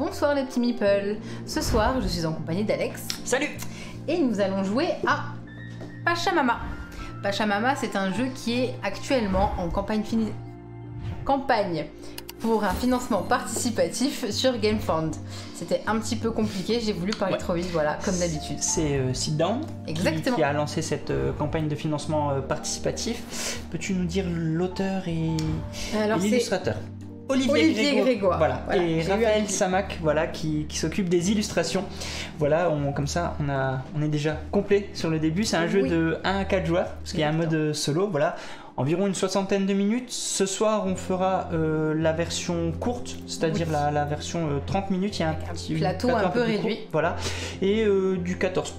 Bonsoir les petits meeples. Ce soir, je suis en compagnie d'Alex. Salut. Et nous allons jouer à Pachamama. Pachamama, c'est un jeu qui est actuellement en campagne pour un financement participatif sur GameFound. C'était un petit peu compliqué, j'ai voulu parler trop vite, voilà, comme d'habitude. C'est Sit-Down qui a lancé cette campagne de financement participatif. Peux-tu nous dire l'auteur et l'illustrateur? Olivier Grégoire. Voilà. Et Raphaël Samac, voilà, qui s'occupe des illustrations. Voilà, comme ça, on est déjà complet sur le début. C'est un jeu de 1 à 4 joueurs, parce qu'il y a un mode solo, voilà. Environ une soixantaine de minutes. Ce soir, on fera la version courte, c'est-à-dire la version 30 minutes. Il y a un petit plateau un peu réduit. Court, voilà. Et du 14+.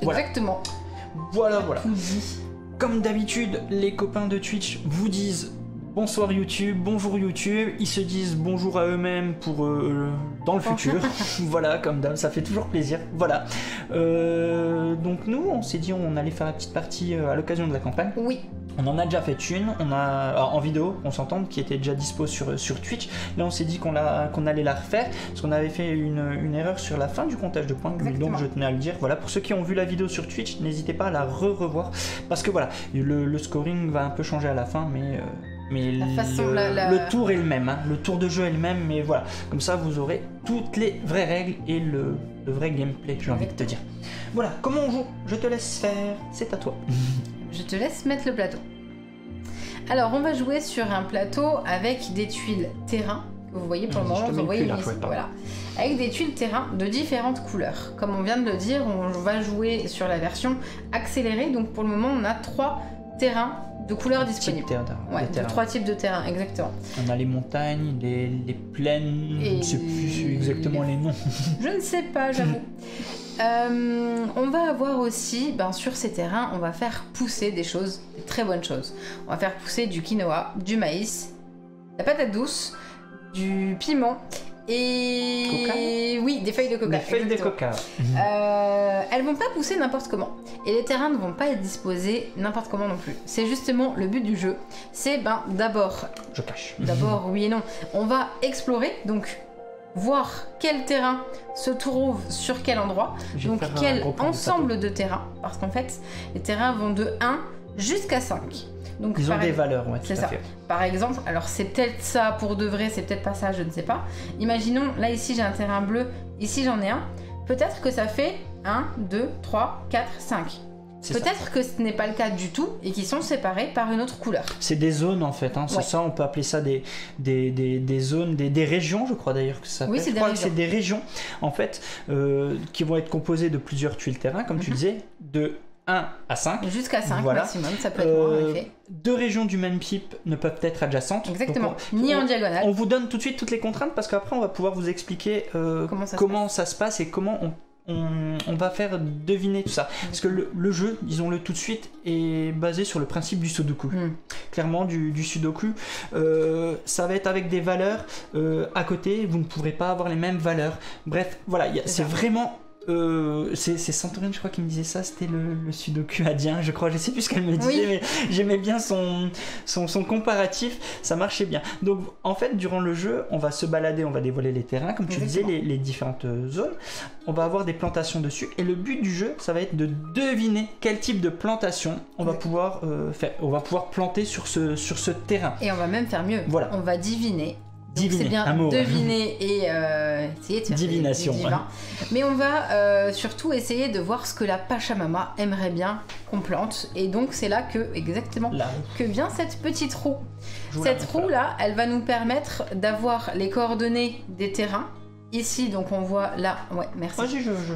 Voilà. Exactement. Voilà. Comme d'habitude, les copains de Twitch vous disent bonsoir YouTube, bonjour YouTube, ils se disent bonjour à eux-mêmes pour dans le futur. Voilà, comme d'hab, ça fait toujours plaisir. Voilà. Donc nous, on s'est dit on allait faire la petite partie à l'occasion de la campagne. Oui. On en a déjà fait une, en vidéo, on s'entend, qui était déjà dispo sur Twitch. Là, on s'est dit qu'on allait la refaire, parce qu'on avait fait une erreur sur la fin du comptage de points. Exactement. Donc je tenais à le dire. Voilà, pour ceux qui ont vu la vidéo sur Twitch, n'hésitez pas à la revoir, parce que voilà, le scoring va un peu changer à la fin, mais le tour est le même, hein. Le tour de jeu est le même, mais voilà, comme ça vous aurez toutes les vraies règles et le vrai gameplay, j'ai envie de te dire. Voilà, comment on joue? Je te laisse faire, c'est à toi. Je te laisse mettre le plateau. Alors, on va jouer sur un plateau avec des tuiles terrain, que vous voyez pour le moment, vous voyez ici, voilà. Avec des tuiles terrain de différentes couleurs. Comme on vient de le dire, on va jouer sur la version accélérée, donc pour le moment, on a 3 terrains de couleurs disponibles. De 3 types de terrains, exactement. On a les montagnes, les plaines, je ne sais plus exactement les noms. Je ne sais pas, j'avoue. On va avoir aussi, sur ces terrains, on va faire pousser des choses, des très bonnes choses. On va faire pousser du quinoa, du maïs, la patate douce, du piment et... Coca. Oui, des feuilles de coca. Des feuilles de coca. Elles vont pas pousser n'importe comment. Et les terrains ne vont pas être disposés n'importe comment non plus. C'est justement le but du jeu. C'est d'abord... Je cache. D'abord, oui et non. On va explorer, donc... voir quel terrain se trouve sur quel endroit, donc quel ensemble de terrains, parce qu'en fait, les terrains vont de 1 jusqu'à 5. Donc, ils ont des valeurs, ouais, c'est ça. Par exemple, alors c'est peut-être ça pour de vrai, c'est peut-être pas ça, je ne sais pas. Imaginons, là ici j'ai un terrain bleu, ici j'en ai un. Peut-être que ça fait 1, 2, 3, 4, 5. Peut-être que ce n'est pas le cas du tout et qu'ils sont séparés par une autre couleur. C'est des zones en fait, hein. C'est ça, on peut appeler ça des zones, des régions, je crois d'ailleurs que ça s'appelle. Oui, c'est des régions. C'est des régions en fait qui vont être composées de plusieurs tuiles terrain, comme tu disais, de 1 à 5. Jusqu'à 5 maximum, ça peut être moins en effet. 2 régions du même type ne peuvent être adjacentes. Exactement, ni en diagonale. On vous donne tout de suite toutes les contraintes parce qu'après on va pouvoir vous expliquer comment ça se passe et comment on va faire deviner tout ça. Parce que le jeu, disons-le tout de suite, est basé sur le principe du sudoku. Clairement, du sudoku, ça va être avec des valeurs à côté, vous ne pourrez pas avoir les mêmes valeurs. Bref, voilà, c'est vraiment... c'est Santorin, je crois, qui me disait ça, c'était le sudoku indien, je crois, je sais plus ce qu'elle me disait, mais j'aimais bien son comparatif, ça marchait bien. Donc en fait, durant le jeu, on va se balader, on va dévoiler les terrains, comme tu disais, les différentes zones, on va avoir des plantations dessus, et le but du jeu, ça va être de deviner quel type de plantation on va pouvoir faire, on va pouvoir planter sur ce terrain. Et on va même faire mieux, voilà. On va diviner. C'est bien un mot, deviner et essayer de faire divination. Mais on va surtout essayer de voir ce que la Pachamama aimerait bien qu'on plante. Et donc c'est là que vient cette petite roue. Cette roue là, elle va nous permettre d'avoir les coordonnées des terrains. Ici, donc on voit là, merci.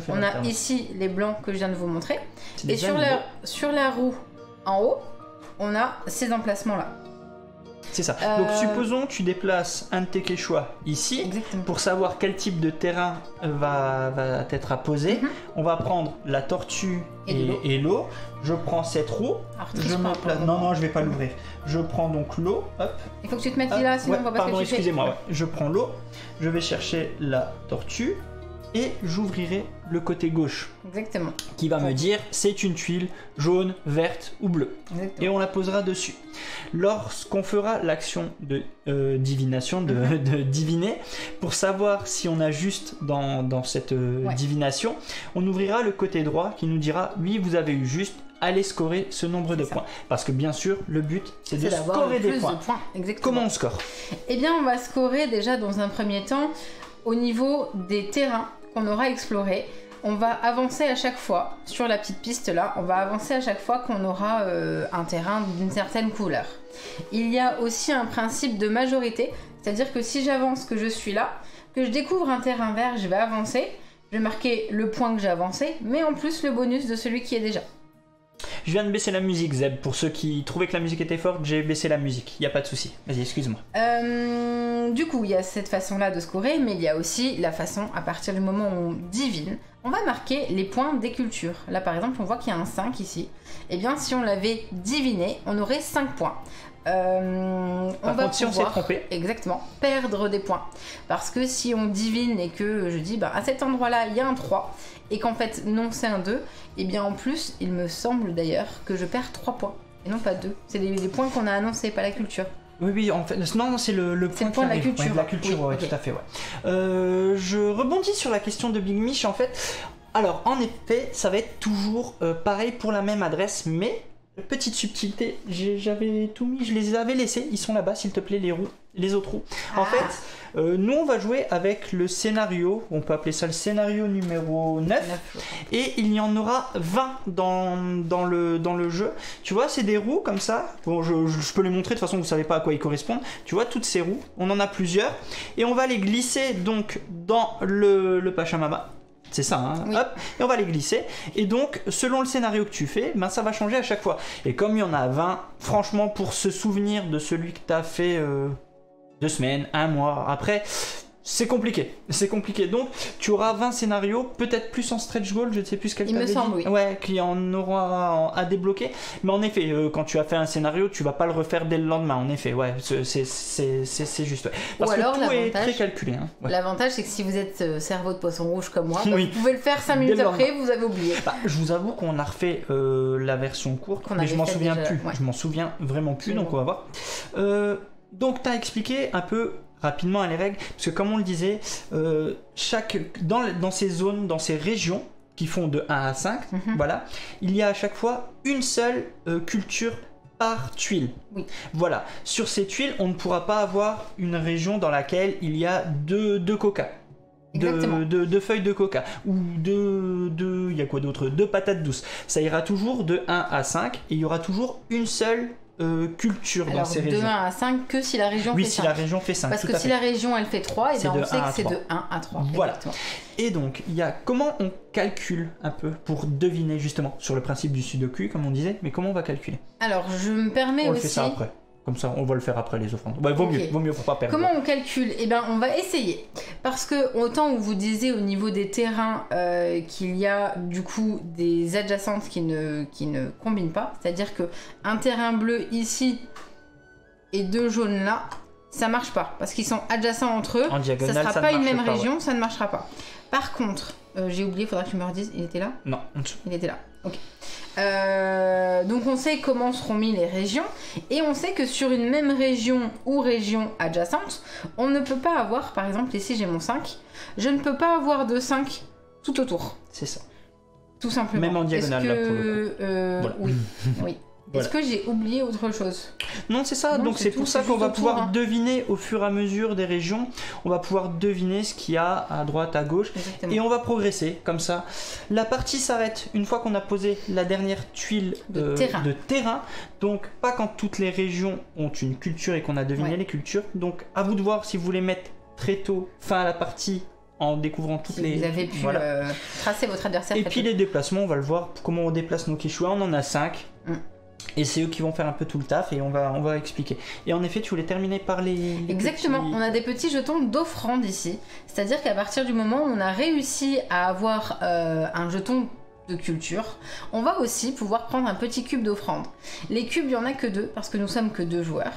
On a ici les blancs que je viens de vous montrer. Et sur la roue en haut, on a ces emplacements là. C'est ça. Donc supposons que tu déplaces un de tes quechua ici. Exactement. Pour savoir quel type de terrain va être à poser. On va prendre la tortue et l'eau. Je prends cette roue. Je me place... Non, je vais pas l'ouvrir. Je prends donc l'eau. Hop. Il faut que tu te mettes là, sinon on va pas excusez-moi. Je prends l'eau. Je vais chercher la tortue. et j'ouvrirai le côté gauche. Exactement. Qui va me dire c'est une tuile jaune, verte ou bleue. Exactement. Et on la posera dessus. Lorsqu'on fera l'action de divination, de diviner, pour savoir si on a juste dans cette divination, on ouvrira le côté droit qui nous dira oui, vous avez eu juste, allez scorer ce nombre de points. Parce que bien sûr, le but, c'est de scorer des points. Comment on score? Eh bien, on va scorer déjà dans un premier temps au niveau des terrains qu'on aura explorés. On va avancer à chaque fois sur la petite piste là, on va avancer à chaque fois qu'on aura un terrain d'une certaine couleur. Il y a aussi un principe de majorité, c'est-à-dire que si j'avance, que je suis là, que je découvre un terrain vert, je vais avancer, je vais marquer le point que j'ai avancé, mais en plus le bonus de celui qui est déjà. Je viens de baisser la musique, Zeb. Pour ceux qui trouvaient que la musique était forte, j'ai baissé la musique. Il n'y a pas de souci. Vas-y, excuse-moi. Du coup, il y a cette façon-là de scorer, mais il y a aussi la façon, à partir du moment où on divine, on va marquer les points des cultures. Là, par exemple, on voit qu'il y a un 5 ici. Eh bien, si on l'avait diviné, on aurait 5 points. On va si on s'est trompé, exactement, perdre des points. Parce que si on divine et que je dis, à cet endroit-là, il y a un 3, et qu'en fait, non, c'est un 2, et bien en plus, il me semble d'ailleurs que je perds 3 points, et non pas 2. C'est les points qu'on a annoncés, pas la culture. Oui, en fait, non, c'est le point de la culture. Ouais, de la culture, oui, okay. Tout à fait, ouais. Je rebondis sur la question de Big Mich, en fait. Alors, en effet, ça va être toujours pareil pour la même adresse, mais petite subtilité, j'avais tout mis, je les avais laissés, ils sont là-bas, s'il te plaît, les autres roues. En fait, nous, on va jouer avec le scénario, on peut appeler ça le scénario numéro 9, et il y en aura 20 dans le jeu. Tu vois, c'est des roues comme ça, bon, je peux les montrer, de toute façon, vous savez pas à quoi ils correspondent. Tu vois, toutes ces roues, on en a plusieurs, et on va les glisser donc dans le Pachamama. C'est ça, hein, oui. Hop, et on va les glisser. Et donc, selon le scénario que tu fais, ça va changer à chaque fois. Et comme il y en a 20, franchement, pour se souvenir de celui que tu as fait 2 semaines, 1 mois après, c'est compliqué. C'est compliqué. Donc, tu auras 20 scénarios, peut-être plus en stretch goal, je ne sais plus ce qu'elle t'avait dit. Il me semble, oui. Ouais, qu'il y en aura à débloquer. Mais en effet, quand tu as fait un scénario, tu vas pas le refaire dès le lendemain. En effet, ouais, c'est juste. Ouais. Parce que tout est très calculé. Hein. Ouais. L'avantage, c'est que si vous êtes cerveau de poisson rouge comme moi, oui. Vous pouvez le faire 5 minutes après, vous avez oublié. Je vous avoue qu'on a refait la version courte, mais je m'en souviens plus. Ouais. Je m'en souviens vraiment plus, donc on va voir. Donc, tu as expliqué un peu rapidement les règles, parce que comme on le disait, dans ces zones, dans ces régions qui font de 1 à 5, voilà, il y a à chaque fois une seule culture par tuile. Oui. Voilà, sur ces tuiles, on ne pourra pas avoir une région dans laquelle il y a deux coca. Deux feuilles de coca ou il y a quoi d'autre, 2 patates douces. Ça ira toujours de 1 à 5 et il y aura toujours une seule culture. Alors, dans ces régions. De 1 à 5 que si la région fait 5. Oui, si la région fait 5. Parce que si la région elle fait 3, et bien on sait que c'est de 1 à 3. Voilà. Et donc, il y a comment on calcule un peu pour deviner justement sur le principe du sudoku, comme on disait, mais comment on va calculer? Alors, je me permets aussi. On le fait ça après. Comme ça, on va le faire après les offrandes. Bah, vaut mieux pour pas perdre. Comment on calcule? Eh bien, on va essayer. Parce que, autant où vous disiez au niveau des terrains qu'il y a du coup des adjacentes qui ne combinent pas, c'est-à-dire qu'un terrain bleu ici et 2 jaunes là, ça marche pas. Parce qu'ils sont adjacents entre eux. En diagonale, ça sera pas une même région, ça ne marchera pas. Par contre, j'ai oublié, il faudra que tu me redises, il était là? Non, en dessous. Il était là, ok. Donc on sait comment seront mis les régions et on sait que sur une même région ou région adjacente, on ne peut pas avoir, par exemple ici j'ai mon 5, je ne peux pas avoir de 5 tout autour. C'est ça. Tout simplement. Même en diagonale là pour le coup. Voilà. Oui. Voilà. Est-ce que j'ai oublié autre chose? Non, c'est ça. Non, donc c'est pour ça qu'on va pouvoir deviner au fur et à mesure des régions. On va pouvoir deviner ce qu'il y a à droite, à gauche. Exactement. Et on va progresser comme ça. La partie s'arrête une fois qu'on a posé la dernière tuile de terrain. Donc pas quand toutes les régions ont une culture et qu'on a deviné les cultures. Donc à vous de voir si vous voulez mettre très tôt fin à la partie en découvrant toutes les... Vous avez pu tracer votre adversaire. Et puis les déplacements, on va le voir. Comment on déplace nos Quechua. On en a 5. Et c'est eux qui vont faire un peu tout le taf et on va expliquer. Et en effet, tu voulais terminer par les Exactement, on a des petits jetons d'offrande ici. C'est-à-dire qu'à partir du moment où on a réussi à avoir un jeton de culture. On va aussi pouvoir prendre un petit cube d'offrande. Les cubes, il n'y en a que 2 parce que nous sommes que 2 joueurs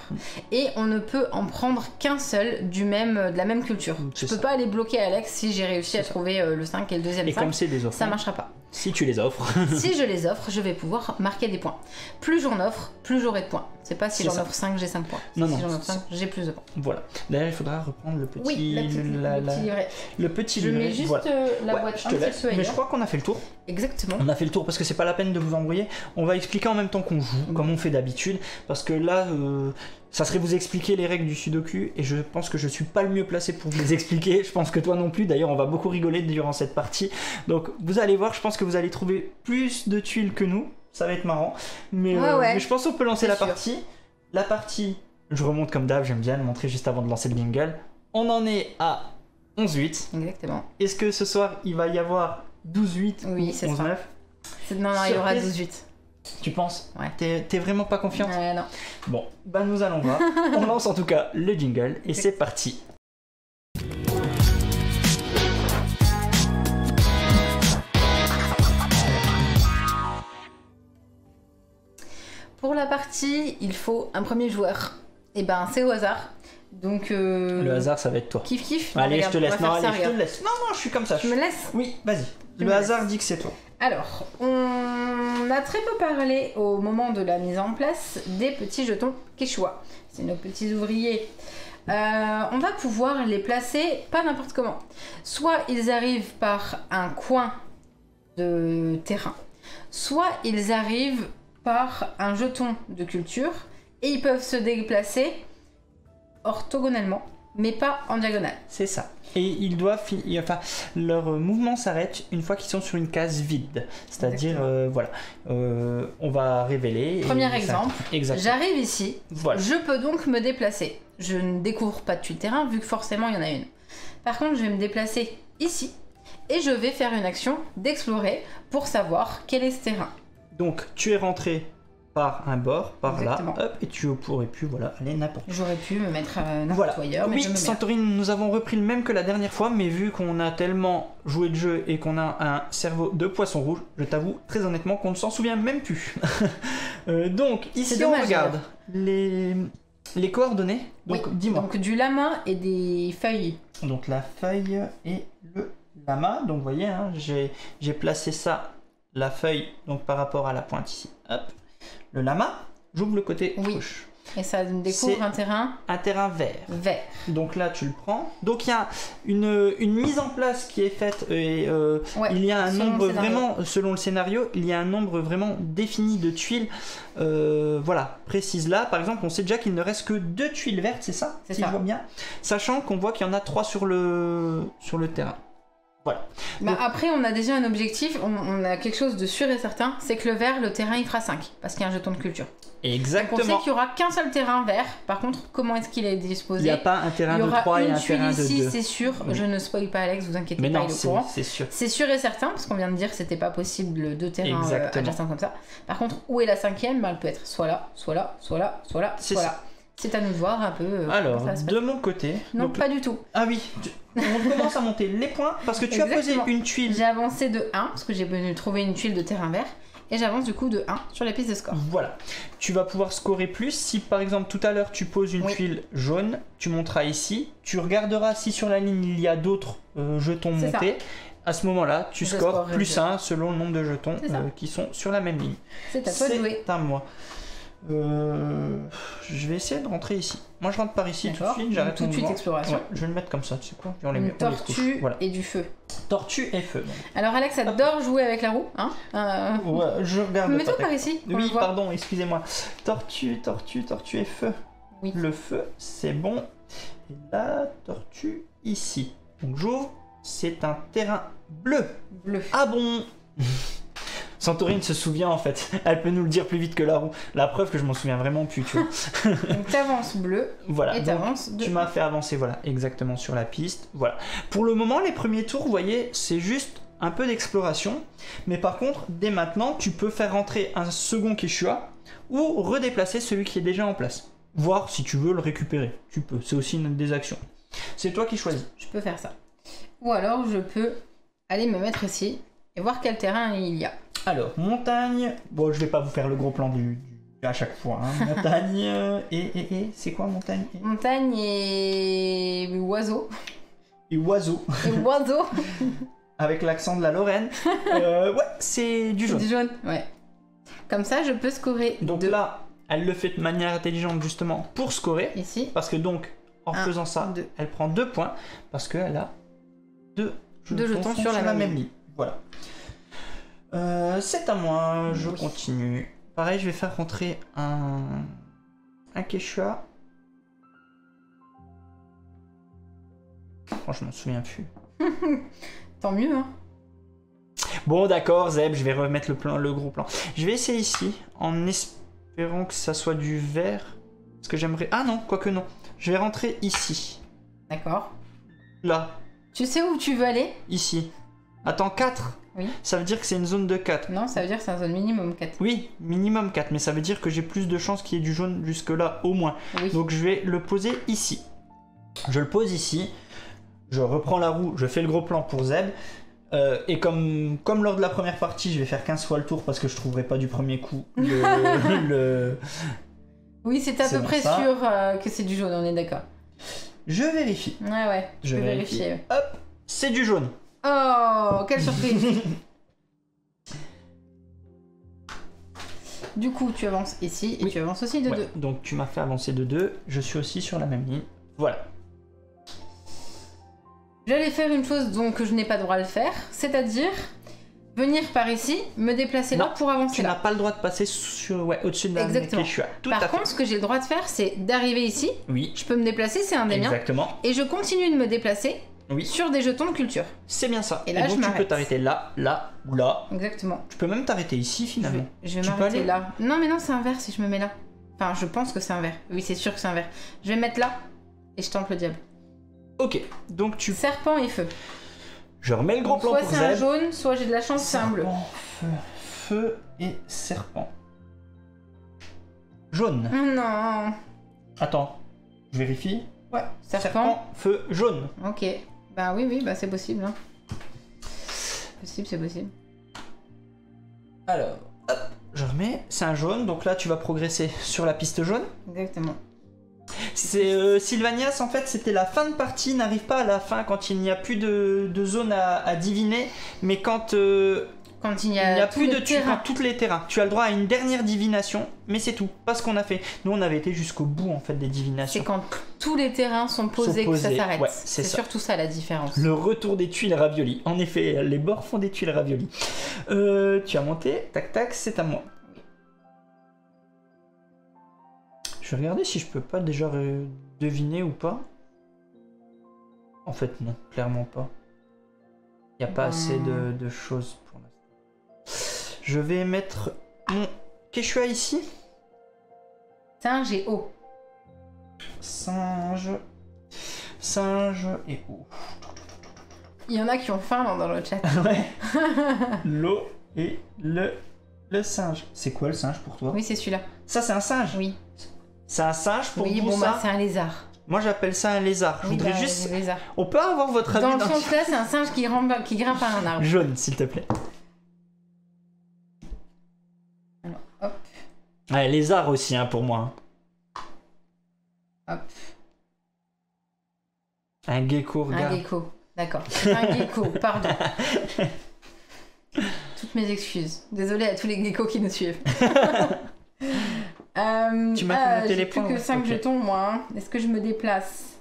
et on ne peut en prendre qu'un seul de la même culture. Je peux pas aller bloquer Alex si j'ai réussi à trouver le 5 et le deuxième 5. Et comme c'est des offrandes, ça marchera pas. Si tu les offres. Si je les offre, je vais pouvoir marquer des points. Plus j'en offre, plus j'aurai de points. C'est pas si j'en offre 5, j'ai 5 points. Non, si j'en offre 5, j'ai plus de points. Voilà. D'ailleurs, il faudra reprendre le petit... Oui, le petit livret. Je mets juste la boîte je te laisse. Mais je crois qu'on a fait le tour. Exactement. On a fait le tour parce que c'est pas la peine de vous embrouiller. On va expliquer en même temps qu'on joue, comme on fait d'habitude. Parce que là... ça serait vous expliquer les règles du Sudoku et je pense que je suis pas le mieux placé pour vous les expliquer. Je pense que toi non plus. D'ailleurs, on va beaucoup rigoler durant cette partie. Donc, vous allez voir, je pense que vous allez trouver plus de tuiles que nous. Ça va être marrant. Mais, mais je pense qu'on peut lancer la partie. La partie, je remonte comme d'hab, j'aime bien le montrer juste avant de lancer le jingle. On en est à 11-8. Exactement. Est-ce que ce soir, il va y avoir 12-8 oui, c'est 11-9 Non, il y aura 12-8. Tu penses? Ouais. T'es vraiment pas confiante? Non. Bon, bah nous allons voir. On lance en tout cas le jingle et c'est parti. Pour la partie, il faut un premier joueur. Et ben c'est au hasard. Donc le hasard, ça va être toi. Kiff. Allez, regarde, je te laisse. Non, allez, je te laisse. Non, je suis comme ça. Tu me laisses? Oui, vas-y. Le hasard dit que c'est toi. Alors, on a très peu parlé au moment de la mise en place des petits jetons Quechua. C'est nos petits ouvriers. On va pouvoir les placer pas n'importe comment. Soit ils arrivent par un coin de terrain, soit ils arrivent par un jeton de culture et ils peuvent se déplacer orthogonalement, mais pas en diagonale. C'est ça. Et ils doivent leur mouvement s'arrête une fois qu'ils sont sur une case vide. C'est-à-dire, voilà, on va révéler. Premier exemple, j'arrive ici, voilà. Je peux donc me déplacer. Je ne découvre pas de tuile terrain vu que forcément il y en a une. Par contre, je vais me déplacer ici et je vais faire une action d'explorer pour savoir quel est ce terrain. Donc, tu es rentré par un bord, par exactement. Là, hop, et tu pourrais pu, voilà, aller n'importe où. J'aurais pu me mettre n'importe où ailleurs, mais oui, Santorine, nous avons repris le même que la dernière fois, mais vu qu'on a tellement joué de jeu et qu'on a un cerveau de poisson rouge, je t'avoue très honnêtement qu'on ne s'en souvient même plus. Donc, ici on regarde les coordonnées. Donc, oui, dis-moi. Donc, du lama et des feuilles. Donc, la feuille et le lama. Donc, vous voyez, hein, j'ai placé ça, la feuille, donc par rapport à la pointe ici. Hop. Le lama, j'ouvre le côté gauche. Et ça découvre un terrain vert. Vert. Donc là, tu le prends. Donc il y a une mise en place qui est faite et il y a un nombre vraiment, selon le scénario, il y a un nombre vraiment défini de tuiles, voilà, précises là. Par exemple, on sait déjà qu'il ne reste que 2 tuiles vertes, c'est ça? C'est ça. Je vois bien. Sachant qu'on voit qu'il y en a 3 sur le terrain. Voilà. Bah donc, après, on a déjà un objectif, on a quelque chose de sûr et certain, c'est que le vert, le terrain, il fera 5, parce qu'il y a un jeton de culture. Exactement. Donc on sait qu'il n'y aura qu'un seul terrain vert, par contre, comment est-ce qu'il est disposé? Il n'y a pas un terrain de 3 et un terrain de 2. Ici, c'est sûr, oui. Je ne spoil pas Alex, vous inquiétez pas, il est au courant. C'est sûr. C'est sûr et certain, parce qu'on vient de dire que c'était pas possible 2 terrains adjacents comme ça. Par contre, où est la 5e? Elle peut être soit là, soit là, soit là, soit là, soit là. C'est à nous de voir un peu. Alors, de mon côté... Non, donc, pas du tout. Ah oui, on commence à monter les points parce que tu as posé une tuile. J'ai avancé de 1 parce que j'ai trouvé une tuile de terrain vert et j'avance du coup de 1 sur la piste de score. Voilà. Tu vas pouvoir scorer plus. Si par exemple tout à l'heure tu poses une tuile jaune, tu monteras ici. Tu regarderas si sur la ligne il y a d'autres jetons montés. À ce moment-là, tu scores plus 1 selon le nombre de jetons qui sont sur la même ligne. C'est à toi de jouer. C'est à moi. Je vais essayer de rentrer ici. Moi je rentre par ici tout de suite, j'arrête tout de suite exploration. Ouais, je vais le mettre comme ça, tu sais quoi? Une tortue voilà. Et du feu. Tortue et feu. Donc. Alors Alex adore jouer avec la roue, hein ouais, je regarde. Mets-toi par ici. Oui, pardon, excusez-moi. Tortue et feu. Oui. Le feu, c'est bon. Et la tortue ici. Donc j'ouvre, c'est un terrain bleu. Bleu. Ah bon? Santorine se souvient en fait, elle peut nous le dire plus vite que la roue. La preuve que je m'en souviens vraiment plus, tu vois. Donc t'avances bleu, voilà. Et t'avances tu m'as fait avancer, voilà, exactement sur la piste. Voilà. Pour le moment, les premiers tours, vous voyez, c'est juste un peu d'exploration. Mais par contre, dès maintenant, tu peux faire rentrer un second Quechua ou redéplacer celui qui est déjà en place. Voir si tu veux le récupérer. Tu peux, c'est aussi une des actions. C'est toi qui choisis. Je peux faire ça. Ou alors je peux aller me mettre ici et voir quel terrain il y a. Alors, montagne. Bon, je vais pas vous faire le gros plan à chaque fois. Hein. Montagne et c'est quoi montagne Montagne et oiseau. Et oiseau. Et oiseau. Avec l'accent de la Lorraine. Ouais, c'est du jaune. Du jaune, ouais. Comme ça, je peux scorer. Donc là, elle le fait de manière intelligente justement pour scorer. Ici. Parce que donc, en faisant ça, elle prend 2 points. Parce qu'elle a 2 jetons sur la même ligne. Voilà. C'est à moi, je continue. Pareil, je vais faire rentrer un Quechua. Oh, je m'en souviens plus. Tant mieux, hein. Bon, d'accord, Zeb, je vais remettre le gros plan. Je vais essayer ici, en espérant que ça soit du vert. Parce que j'aimerais... Ah non, quoique non. Je vais rentrer ici. D'accord. Là. Tu sais où tu veux aller? Ici. Attends, 4. Oui. Ça veut dire que c'est une zone de 4. Non, ça veut dire que c'est une zone minimum 4. Oui, minimum 4, mais ça veut dire que j'ai plus de chances qu'il y ait du jaune jusque-là, au moins. Oui. Donc je vais le poser ici. Je le pose ici. Je reprends la roue, je fais le gros plan pour Zeb. Et comme lors de la première partie, je vais faire 15 fois le tour parce que je trouverai pas du premier coup le... Oui, c'est à peu près sûr que c'est du jaune, on est d'accord. Je vérifie. Ouais, je peux vérifier. Hop, c'est du jaune. Oh, quelle surprise. Du coup, tu avances ici et tu avances aussi de 2. Donc tu m'as fait avancer de 2, je suis aussi sur la même ligne. Voilà. J'allais faire une chose donc que je n'ai pas le droit de faire, c'est-à-dire venir par ici, me déplacer là pour avancer là. Tu n'as pas le droit de passer au-dessus de la Quechua. Par contre, ce que j'ai le droit de faire, c'est d'arriver ici. Oui. Je peux me déplacer, c'est un des miens. Exactement. Et je continue de me déplacer sur des jetons de culture. C'est bien ça. Et là, donc tu peux t'arrêter là, là ou là. Exactement. Tu peux même t'arrêter ici finalement. Je vais m'arrêter là. Non, mais non, c'est un vert si je me mets là. Enfin, je pense que c'est un vert. Oui, c'est sûr que c'est un vert. Je vais me mettre là et je tente le diable. Ok, donc tu... Serpent et feu. Je remets le gros plan pour Zeb. Soit c'est un jaune, soit j'ai de la chance, c'est un bleu. Feu et serpent. Jaune. Non. Attends, je vérifie. Ouais, serpent, feu, jaune. Ok. Bah oui, bah c'est possible. Hein. C'est possible. Alors, hop, je remets. C'est un jaune, donc là tu vas progresser sur la piste jaune. Exactement. C'est Sylvanias, en fait, c'était la fin de partie, n'arrive pas à la fin quand il n'y a plus de zone à diviner, mais quand il n'y a plus de tous les terrains. Tu as le droit à une dernière divination, mais c'est tout, pas ce qu'on a fait. Nous, on avait été jusqu'au bout en fait des divinations. C'est quand tous les terrains sont posés que ça s'arrête. Ouais, c'est surtout ça la différence. Le retour des tuiles ravioli. En effet, les bords font des tuiles ravioli. Tu as monté, tac tac, c'est à moi. Je vais regarder si je peux pas déjà deviner ou pas. En fait, non, clairement pas. Il n'y a pas assez de choses pour l'instant. Je vais mettre mon Quechua ici. Singe et eau. Singe et eau. Il y en a qui ont faim dans le chat. Ouais. L'eau et le singe. C'est quoi le singe pour toi? Oui, c'est celui-là. Ça, c'est un singe? Oui. C'est un singe pour vous, bon, ça? bah, c'est un lézard. Moi, j'appelle ça un lézard. Je voudrais juste... Lézard. On peut avoir votre avis dans le sens là, c'est un singe qui grimpe à un arbre. Jaune, s'il te plaît. Alors, hop. Ouais, lézard aussi, hein, pour moi. Hop. Un gecko, regarde. Un gecko, d'accord. Un gecko, pardon. Toutes mes excuses. Désolée à tous les geckos qui nous suivent. Tu m'as fait noter les points. J'ai plus que 5 jetons, moi. Hein. Est-ce que je me déplace?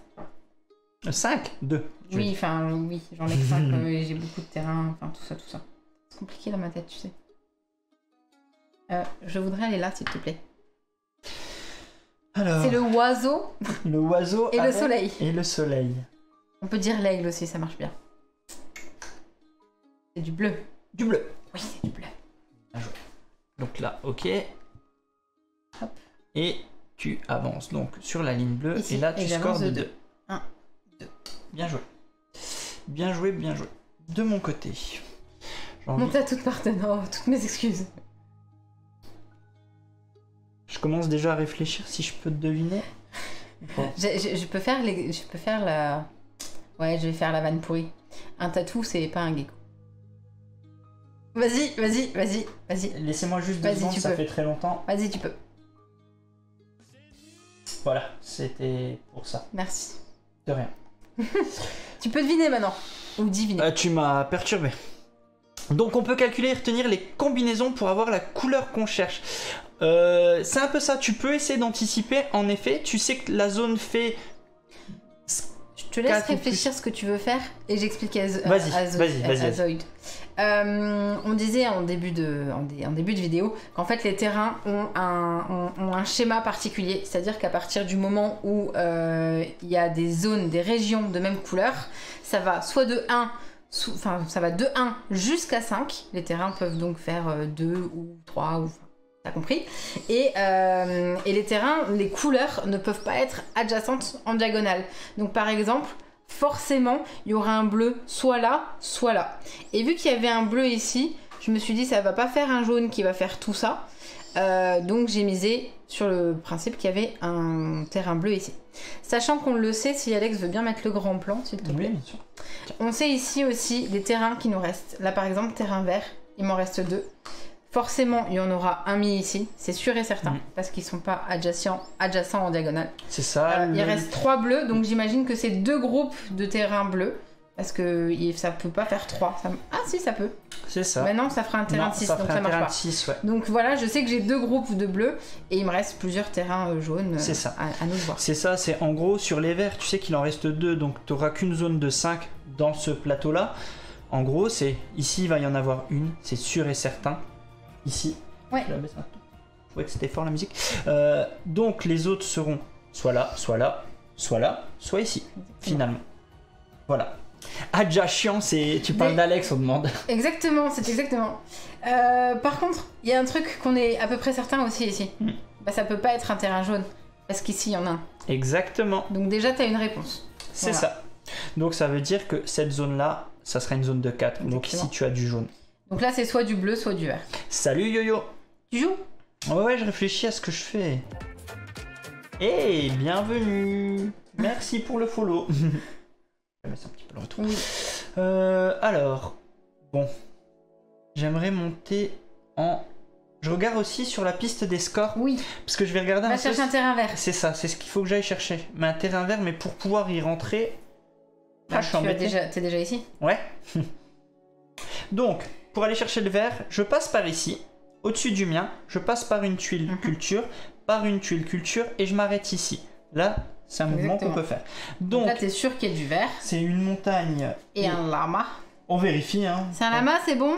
5? 2. Oui, enfin, oui, j'en ai que 5. J'ai beaucoup de terrain, enfin, tout ça. C'est compliqué dans ma tête, tu sais. Je voudrais aller là, s'il te plaît. Alors... C'est le oiseau. Le oiseau et le soleil. Et le soleil. On peut dire l'aigle aussi, ça marche bien. C'est du bleu. Du bleu. Oui, c'est du bleu. Bien joué. Donc là, ok. Hop. Et tu avances donc sur la ligne bleue. Ici, et là, tu scores de 2. 1, 2. Bien joué. Bien joué, bien joué. De mon côté. Monte à toute partenaire, toutes mes excuses. Je commence déjà à réfléchir si je peux te deviner. Je peux faire la... Ouais, je vais faire la vanne pourrie. Un tatou, c'est pas un gecko. Vas-y. Laissez-moi juste 2 secondes, ça fait très longtemps. Vas-y, tu peux. Voilà, c'était pour ça. Merci. De rien. Tu peux deviner maintenant. Ou diviner. Tu m'as perturbé. Donc on peut calculer et retenir les combinaisons pour avoir la couleur qu'on cherche. C'est un peu ça, tu peux essayer d'anticiper. En effet, tu sais que la zone fait... Je te laisse réfléchir ce que tu veux faire et j'explique à Vas-y. On disait en début de vidéo qu'en fait les terrains ont un schéma particulier, c'est-à-dire qu'à partir du moment où il y a des zones, des régions de même couleur, ça va soit de 1, ça va de 1 jusqu'à 5, les terrains peuvent donc faire 2 ou 3 ou... T'as compris? Et les terrains, les couleurs ne peuvent pas être adjacentes en diagonale. Donc par exemple, forcément, il y aura un bleu soit là, soit là. Et vu qu'il y avait un bleu ici, je me suis dit ça va pas faire un jaune qui va faire tout ça. Donc j'ai misé sur le principe qu'il y avait un terrain bleu ici. Sachant qu'on le sait, si Alex veut bien mettre le grand plan, s'il te plaît. Oui, bien sûr. On sait ici aussi des terrains qui nous restent. Là par exemple, terrain vert, il m'en reste 2. Forcément, il y en aura un mis ici, c'est sûr et certain, parce qu'ils ne sont pas adjacents en diagonale. C'est ça. Il reste 3 bleus, donc j'imagine que c'est 2 groupes de terrains bleus, parce que ça ne peut pas faire 3. Ah si, ça peut. C'est ça. Maintenant, ça fera un terrain de 6, donc ça marche pas. 6, ouais. Donc voilà, je sais que j'ai 2 groupes de bleus, et il me reste plusieurs terrains jaunes à nous voir. C'est ça, c'est en gros, sur les verts, tu sais qu'il en reste 2, donc tu n'auras qu'une zone de 5 dans ce plateau-là. En gros, c'est ici, il va y en avoir une, c'est sûr et certain. Ici, ouais. Je la baisse un peu. Je trouvais que c'était fort la musique. Donc les autres seront soit là, soit là, soit là, soit ici, finalement. Voilà. Adjacent, c'est... Tu parles d'Alex, on demande. Exactement, c'est exactement. Par contre, il y a un truc qu'on est à peu près certain aussi ici. Bah, ça peut pas être un terrain jaune, parce qu'ici, il y en a un. Exactement. Donc déjà, tu as une réponse. C'est ça. Donc ça veut dire que cette zone-là, ça sera une zone de 4. Exactement. Donc ici, tu as du jaune. Donc là, c'est soit du bleu, soit du vert. Salut Yo-Yo. Tu joues? Ouais, je réfléchis à ce que je fais. Hey, bienvenue. Merci pour le follow. Je vais mettre un petit peu le retour. Oui. Alors, bon. J'aimerais monter en... Je regarde aussi sur la piste des scores. Oui. Parce que je vais regarder un peu... chercher un terrain vert. C'est ça, c'est ce qu'il faut que j'aille chercher. Mais un terrain vert, mais pour pouvoir y rentrer... Ah, je suis embêté. T'es déjà ici? Ouais. Donc... Pour aller chercher le vert, je passe par ici, au-dessus du mien, je passe par une tuile culture, et je m'arrête ici. Là, c'est un mouvement qu'on peut faire. Donc là, t'es sûr qu'il y a du vert. C'est une montagne. Et un lama. On vérifie, hein. C'est un lama, c'est bon?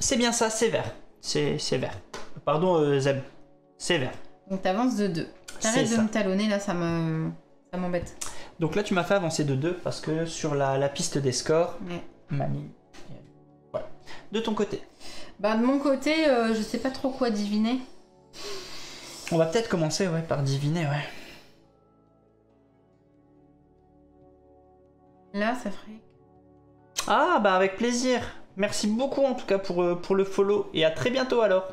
C'est bien ça, c'est vert. C'est vert. Pardon, Zeb. C'est vert. Donc t'avances de 2. T'arrêtes de me talonner, là, ça m'embête. Donc là, tu m'as fait avancer de 2 parce que sur la piste des scores, mamie... De ton côté? Bah de mon côté, je sais pas trop quoi deviner. On va peut-être commencer par deviner, Là, ça ferait... Ah bah avec plaisir. Merci beaucoup en tout cas pour le follow et à très bientôt alors.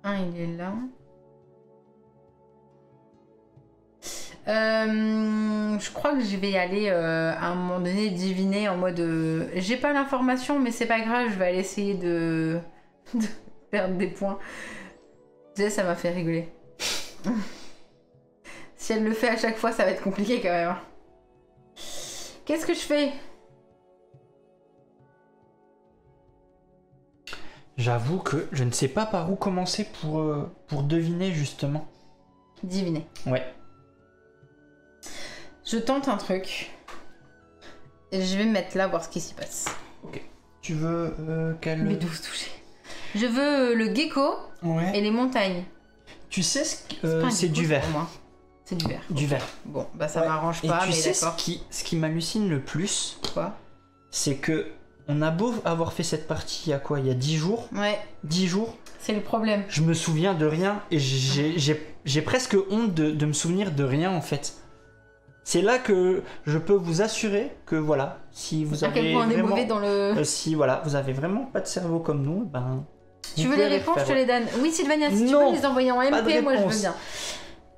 Il est là. Je crois que je vais aller à un moment donné deviner en mode j'ai pas l'information mais c'est pas grave, je vais aller essayer de perdre des points. Tu sais, ça m'a fait rigoler. Si elle le fait à chaque fois, ça va être compliqué quand même. Qu'est-ce que je fais? J'avoue que je ne sais pas par où commencer pour deviner justement. Deviner. Ouais. Je tente un truc. Et je vais me mettre là, voir ce qui s'y passe. Ok. Tu veux quel... Mais 12 touchés. Je veux le gecko et les montagnes. Tu sais ce que... c'est du vert. C'est du vert. Du vert. Bon, bah ça m'arrange pas, mais d'accord. Ce qui m'hallucine le plus... Quoi? C'est que on a beau avoir fait cette partie il y a quoi? Il y a 10 jours? Ouais. 10 jours. C'est le problème. Je me souviens de rien et j'ai presque honte de me souvenir de rien en fait. C'est là que je peux vous assurer que voilà, si vous avez à quel point on est mauvais dans le... si voilà, vous avez vraiment pas de cerveau comme nous, ben... Tu veux les réponses, je te les donne. Oui Sylvania, si tu veux les envoyer en MP, moi je veux bien.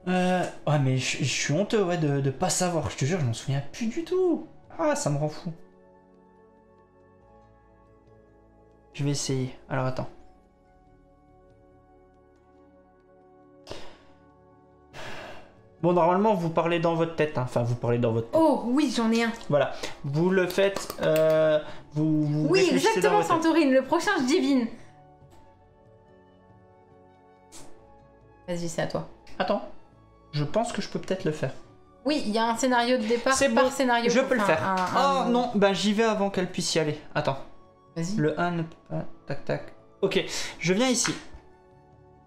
Ouais, mais je suis honteux ouais, de pas savoir. Je te jure, je m'en souviens plus du tout. Ah, ça me rend fou. Je vais essayer. Alors, attends. Bon, normalement, vous parlez dans votre tête. Hein. Enfin, vous parlez dans votre tête. Oh, oui, j'en ai un. Voilà. Vous le faites... vous oui, exactement, Santorine. Le prochain, je divine. Vas-y, c'est à toi. Attends. Je pense que je peux peut-être le faire. Oui, il y a un scénario de départ par scénario. Je peux le faire. Oh non, ben j'y vais avant qu'elle puisse y aller. Attends. Vas-y. Le 1 ne peut pas... Tac, tac. Ok, je viens ici.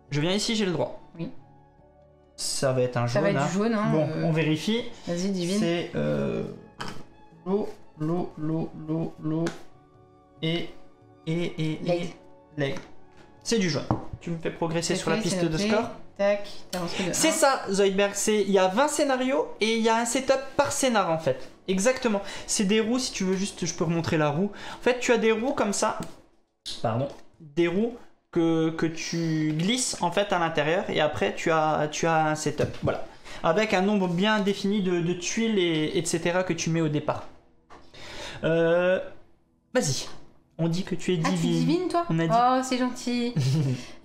Je viens ici, j'ai le droit. Oui. Ça va être un jaune. Ça va être jaune, hein. Bon, on vérifie. Vas-y, divine. C'est l'eau et l'aigle. C'est du jaune. Tu me fais progresser sur la piste de score. Tac, c'est ça, Zoidberg. Il y a 20 scénarios et il y a un setup par scénar en fait. Exactement. C'est des roues, si tu veux juste, je peux remontrer la roue. En fait, tu as des roues comme ça. Pardon. Des roues que tu glisses en fait à l'intérieur et après tu as un setup. Voilà. Avec un nombre bien défini de tuiles etc. que tu mets au départ. Vas-y. On dit que tu es divine. Ah, tu divines, toi? On a dit... Oh, c'est gentil.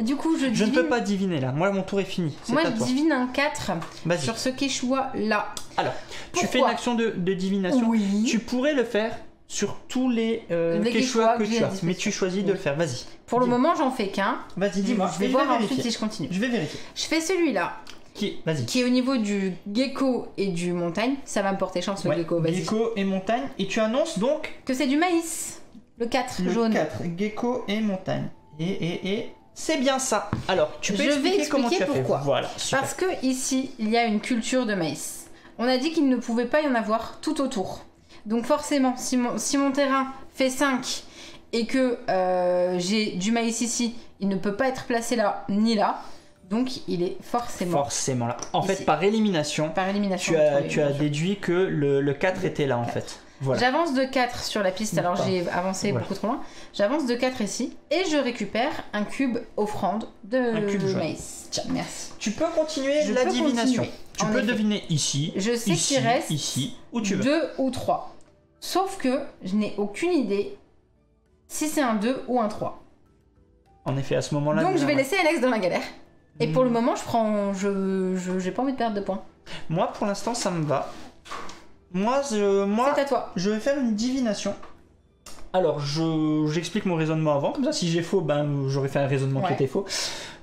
Du coup, je divine... Je ne peux pas diviner, là. Moi, mon tour est fini. Moi, je divine un 4 sur ce Quechua, là. Alors, tu fais une action de divination. Oui. Tu pourrais le faire sur tous les Quechua que tu as. Mais tu choisis de le faire. Vas-y. Pour le moment, j'en fais qu'un. Vas-y, dis-moi. Je vais voir ensuite si je continue. Je vais vérifier. Je fais celui-là. Qui est au niveau du gecko et du montagne. Ça va me porter chance, le gecko. Vas-y. Gecko et montagne. Et tu annonces donc... que c'est du maïs. Le 4, jaune. Le 4, gecko et montagne. Et c'est bien ça. Alors, tu peux expliquer comment tu as fait. Voilà, super. Parce que ici, il y a une culture de maïs. On a dit qu'il ne pouvait pas y en avoir tout autour. Donc forcément, si mon terrain fait 5 et que j'ai du maïs ici, il ne peut pas être placé là ni là. Donc il est forcément là. En fait, par élimination, tu as déduit que le 4 était là en fait. Voilà. J'avance de 4 sur la piste, alors j'ai avancé beaucoup trop loin. J'avance de 4 ici et je récupère un cube offrande de maïs. Tiens, merci. Tu peux continuer la divination. Tu peux deviner ici, je sais qu'il reste ici, où tu veux. 2 ou 3. Sauf que je n'ai aucune idée si c'est un 2 ou un 3. En effet, à ce moment-là... Donc je vais laisser Alex dans la galère. Et pour le moment, j'ai pas envie de perdre de points. Moi, pour l'instant, ça me va. Moi, c'est à toi. Je vais faire une divination. Alors, j'explique mon raisonnement avant, comme ça, si j'ai faux, ben, j'aurais fait un raisonnement qui était faux.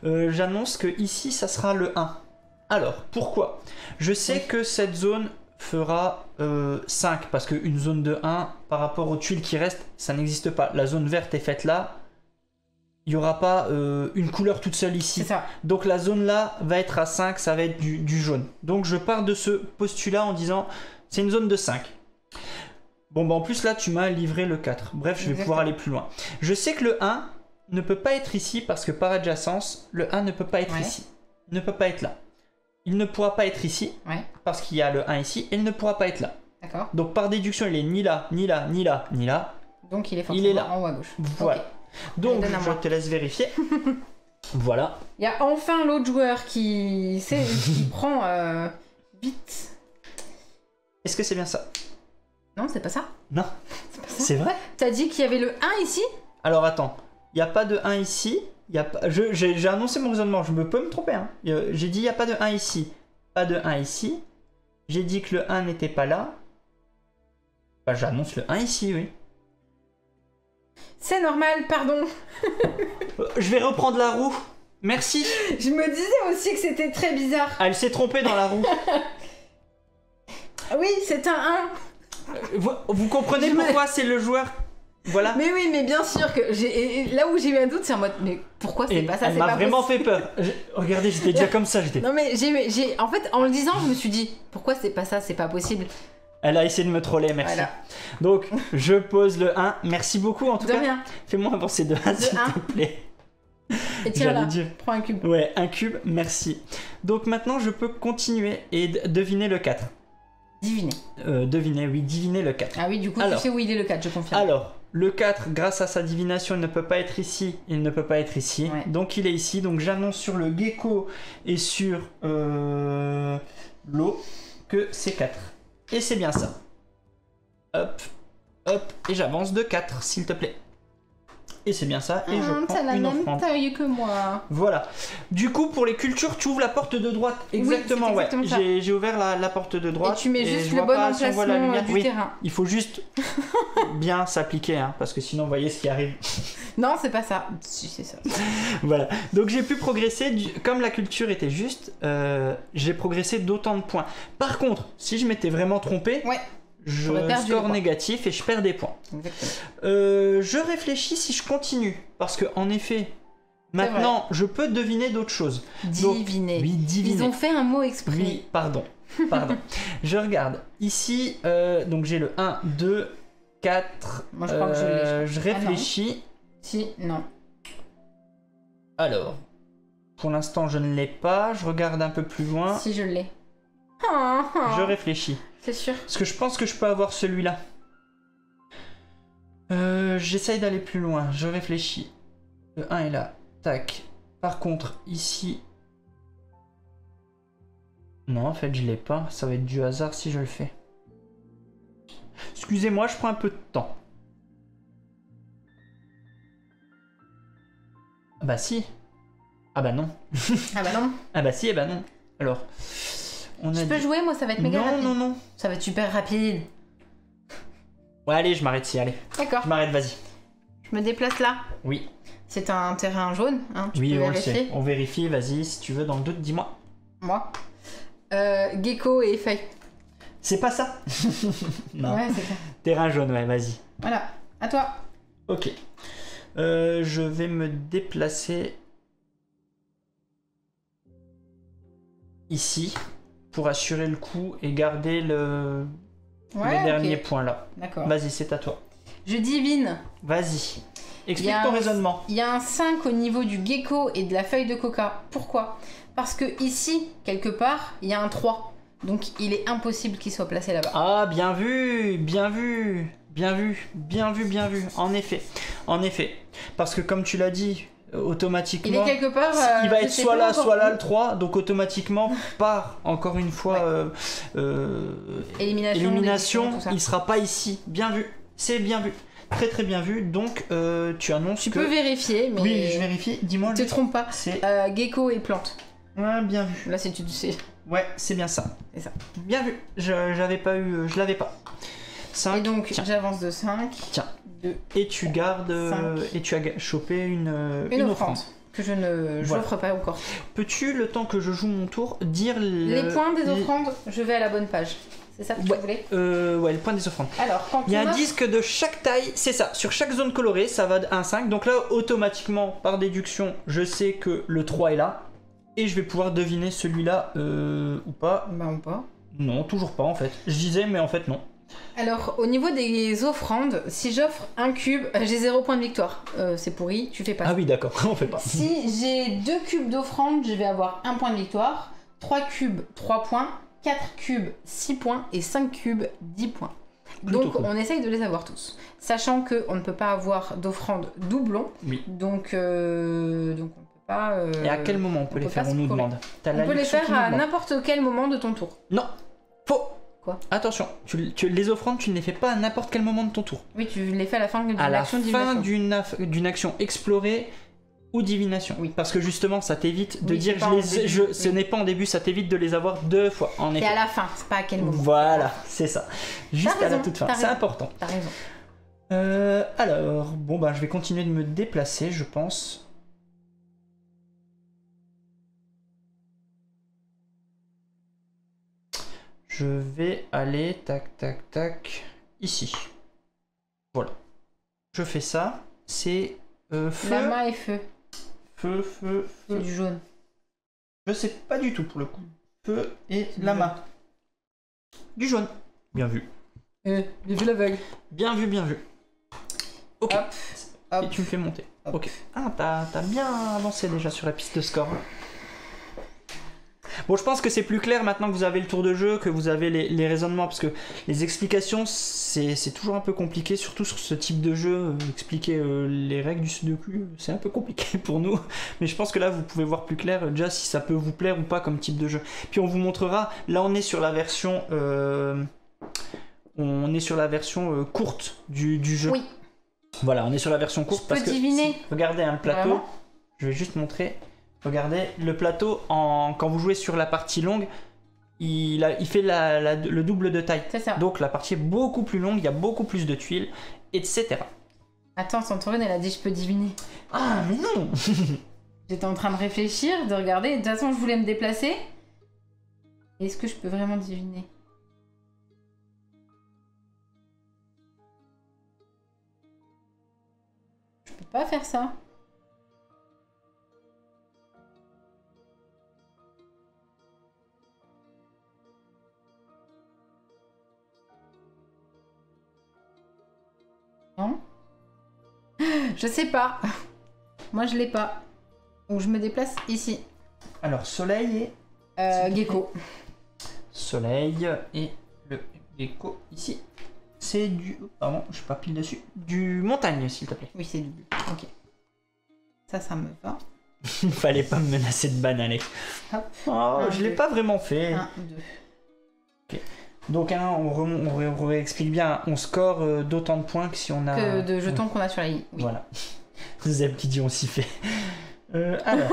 J'annonce que ici, ça sera le 1. Alors, pourquoi? Je sais que cette zone fera 5, parce qu'une zone de 1, par rapport aux tuiles qui restent, ça n'existe pas. La zone verte est faite là. Il n'y aura pas une couleur toute seule ici. C'est ça. Donc la zone là va être à 5, ça va être du jaune. Donc je pars de ce postulat en disant... C'est une zone de 5. Bon, bah en plus là, tu m'as livré le 4. Bref, je vais pouvoir aller plus loin. Je sais que le 1 ne peut pas être ici parce que par adjacence, le 1 ne peut pas être ici. Il ne peut pas être là. Il ne pourra pas être ici parce qu'il y a le 1 ici et il ne pourra pas être là. D'accord. Donc par déduction, il est ni là, ni là, ni là, ni là. Donc il est forcément là. En haut à gauche. Voilà. Okay. Donc je te laisse vérifier. Voilà. Il y a enfin l'autre joueur qui prend vite. Est-ce que c'est bien ça? Non, c'est pas ça. Non, c'est vrai. T'as dit qu'il y avait le 1 ici? Alors attends, il n'y a pas de 1 ici. J'ai annoncé mon raisonnement, je peux me tromper. Hein. J'ai dit il n'y a pas de 1 ici. Pas de 1 ici. J'ai dit que le 1 n'était pas là. Bah, j'annonce le 1 ici, oui. C'est normal, pardon. Je vais reprendre la roue. Merci. Je me disais aussi que c'était très bizarre. Elle s'est trompée dans la roue. Oui, c'est un 1. Vous comprenez pourquoi c'est le joueur? Voilà. Mais oui, mais bien sûr que là où j'ai eu un doute, c'est en mode mais pourquoi c'est pas ça? Elle m'a vraiment fait peur. Regardez, j'étais déjà comme ça, Non mais en fait en le disant, je me suis dit pourquoi c'est pas ça, c'est pas possible. Elle a essayé de me troller, merci. Voilà. Donc, je pose le 1. Merci beaucoup en tout cas. Rien. Fais-moi avancer de 1 s'il te plaît. Et tiens là, prends un cube. Ouais, un cube, merci. Donc maintenant, je peux continuer et deviner le 4. Deviner. Deviner le 4. Ah oui, du coup, tu sais où il est le 4, je confirme. Alors, Le 4, grâce à sa divination, il ne peut pas être ici. Il ne peut pas être ici. Ouais. Donc il est ici. Donc j'annonce sur le gecko et sur l'eau que c'est 4. Et c'est bien ça. Hop, hop. Et j'avance de 4, s'il te plaît. Et c'est bien ça, et je prends une offrande. T'as la même taille que moi. Voilà. Du coup, pour les cultures, tu ouvres la porte de droite. Exactement, oui, exactement ouais. J'ai ouvert la porte de droite. Et tu mets juste le bon emplacement du terrain. Il faut juste bien s'appliquer, hein, parce que sinon, vous voyez ce qui arrive. Non, c'est pas ça. Si, c'est ça. Voilà. Donc, j'ai pu progresser. Comme la culture était juste, j'ai progressé d'autant de points. Par contre, si je m'étais vraiment trompé... Ouais. Je score négatif et je perds des points. Je réfléchis si je continue. Parce que en effet, maintenant, je peux deviner d'autres choses. Deviner. Oui, deviner. Ils ont fait un mot exprès. Oui, pardon. Je regarde. Ici, donc j'ai le 1, 2, 4. Moi, je crois que je l'ai. Je réfléchis. Si, non. Alors, pour l'instant, je ne l'ai pas. Je regarde un peu plus loin. Si, je l'ai. Je réfléchis. C'est sûr. Parce que je pense que je peux avoir celui-là. J'essaye d'aller plus loin. Je réfléchis. Le 1 est là. Tac. Par contre, ici... Non, en fait, je l'ai pas. Ça va être du hasard si je le fais. Excusez-moi, je prends un peu de temps. Ah bah si. Ah bah non. Ah bah non. Ah bah si, et bah non. Alors... Je peux jouer, moi ça va être méga rapide. Non. Ça va être super rapide. Ouais, allez, je m'arrête ici, allez. D'accord. Je m'arrête, vas-y. Je me déplace là. Oui. C'est un terrain jaune, hein, tu peux on vérifier. le sait. On vérifie, vas-y, si tu veux, dans le doute, dis-moi. Moi gecko et feuille. C'est pas ça. Non. Ouais, c'est ça. Terrain jaune, ouais, vas-y. Voilà, à toi. Ok. Je vais me déplacer... ici. Pour assurer le coup et garder le dernier point là. D'accord. Vas-y, c'est à toi. Je divine. Vas-y. Explique ton raisonnement. Il y a un 5 au niveau du gecko et de la feuille de coca. Pourquoi? Parce que ici, quelque part, il y a un 3. Donc il est impossible qu'il soit placé là-bas. Ah, bien vu, bien vu, bien vu, bien vu, bien vu. En effet. Parce que comme tu l'as dit... automatiquement, il est quelque part, il va être soit là le 3, donc automatiquement par encore une fois élimination, il sera pas ici. Bien vu, c'est bien vu, très très bien vu. Donc tu annonces tu peux vérifier, mais oui, je vérifie, dis-moi. Ne te trompe pas, c'est gecko et plante. Ouais, bien vu. Là c'est tu sais. Ouais, c'est bien ça. C'est ça. Bien vu. Je l'avais pas. 5. Et donc j'avance de 5. Tiens. Et tu gardes... et tu as chopé une offrande. Que je ne j'offre pas encore. Peux-tu, le temps que je joue mon tour, dire... Les points des offrandes, je vais à la bonne page. C'est ça que tu voulais? Ouais, le point des offrandes. Alors, il y a un disque de chaque taille, c'est ça. Sur chaque zone colorée, ça va de 1 à 5. Donc là, automatiquement, par déduction, je sais que le 3 est là. Et je vais pouvoir deviner celui-là ou pas. Bah ou pas. Non, toujours pas en fait. Je disais, mais en fait non. Alors, au niveau des offrandes, si j'offre un cube, j'ai 0 point de victoire. C'est pourri, tu fais pas. Ah oui, d'accord, on fait pas. Si j'ai 2 cubes d'offrandes, je vais avoir 1 point de victoire. 3 cubes, 3 points. 4 cubes, 6 points. Et 5 cubes, 10 points. Donc, cool. On essaye de les avoir tous. Sachant qu'on ne peut pas avoir d'offrandes doublons. Oui. Donc on peut pas... Et à quel moment on peut les faire, on nous demande. On peut les faire à n'importe quel moment de ton tour. Non, faux. Quoi? Attention, les offrandes, tu ne les fais pas à n'importe quel moment de ton tour. Oui, tu les fais à la fin d'une action divination. À la fin d'une action explorée ou divination. Oui. Parce que justement, ça t'évite de dire ce n'est pas en début, ça t'évite de les avoir 2 fois. En effet. C'est à la fin, c'est pas à quel moment. Voilà, c'est ça. Juste à la toute fin, c'est important. T'as raison. Alors, bon bah je vais continuer de me déplacer, je pense. Je vais aller, tac, tac, tac, ici. Voilà. Je fais ça. C'est feu. Lama et feu. Feu. C'est du jaune. Je sais pas du tout pour le coup. Feu et lama. Du jaune. Bien vu. Bien vu l'aveugle. Bien vu. Ok. Hop. Et tu me fais monter. Hop. Ok. Ah, t'as bien avancé déjà sur la piste de score. Bon, je pense que c'est plus clair maintenant que vous avez le tour de jeu, que vous avez les raisonnements, parce que les explications, c'est toujours un peu compliqué, surtout sur ce type de jeu. Expliquer les règles du Sudoku, c'est un peu compliqué pour nous, mais je pense que là, vous pouvez voir plus clair, déjà, si ça peut vous plaire ou pas comme type de jeu. Puis on vous montrera, là, on est sur la version... courte du jeu. Oui. Voilà, on est sur la version courte parce que regardez le plateau. Vraiment, je vais juste montrer. Regardez le plateau quand vous jouez sur la partie longue, il fait le double de taille. C'est ça. Donc la partie est beaucoup plus longue, il y a beaucoup plus de tuiles, etc. Attends, Santorine, elle a dit je peux diviner. Ah mais non. J'étais en train de réfléchir, de regarder. De toute façon, je voulais me déplacer. Est-ce que je peux vraiment deviner? Je peux pas faire ça. Non? Je sais pas. Moi, je l'ai pas. Donc, je me déplace ici. Alors, soleil et... gecko. Soleil et le gecko ici. C'est du... Pardon, je suis pas pile dessus. Du montagne, s'il te plaît. Oui, c'est du bleu. Ok. Ça me va. Il fallait pas me menacer de ban, Alex. Hop. Oh, je l'ai pas vraiment fait. 1, 2. Ok. Donc, on réexplique bien. On score d'autant de points que si on a... Que de jetons qu'on a sur la ligne. Oui. Voilà. Vous avez petit dit, on s'y fait. Alors...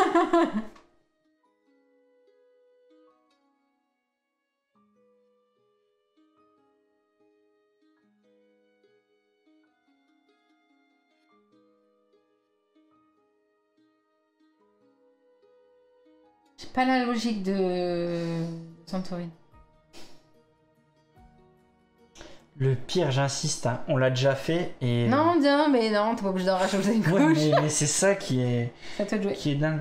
J'ai pas la logique de Santorine. Le pire, j'insiste, hein, on l'a déjà fait et... Non, bien, mais non, t'es pas obligé d'en rajouter une couche. Ouais, mais c'est ça qui est dingue.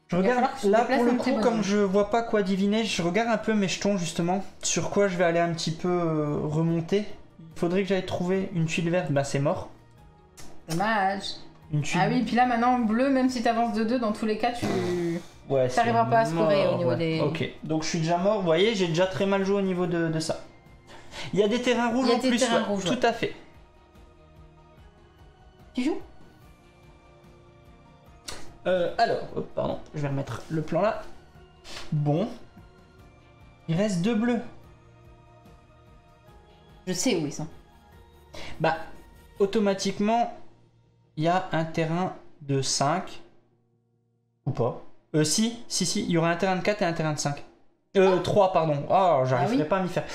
Je regarde, là pour le coup, comme je vois pas quoi diviner, je regarde un peu mes jetons justement, sur quoi je vais aller un petit peu remonter. Il faudrait que j'aille trouver une tuile verte, bah c'est mort. Dommage. Une tuile... Ah oui, puis là maintenant, bleu, même si t'avances de 2, dans tous les cas, tu... Ouais, t'arriveras pas à scorer au niveau des... Ok, donc je suis déjà mort, vous voyez, j'ai déjà très mal joué au niveau de ça. Il y a des terrains rouges en plus, ouais. Tout à fait. Tu joues? Alors, pardon, je vais remettre le plan là. Bon. Il reste 2 bleus. Je sais où ils sont. Bah, automatiquement, il y a un terrain de 5. Ou pas. Si, il y aura un terrain de 4 et un terrain de 5. 3, pardon. Oh, j'arriverai pas à m'y faire.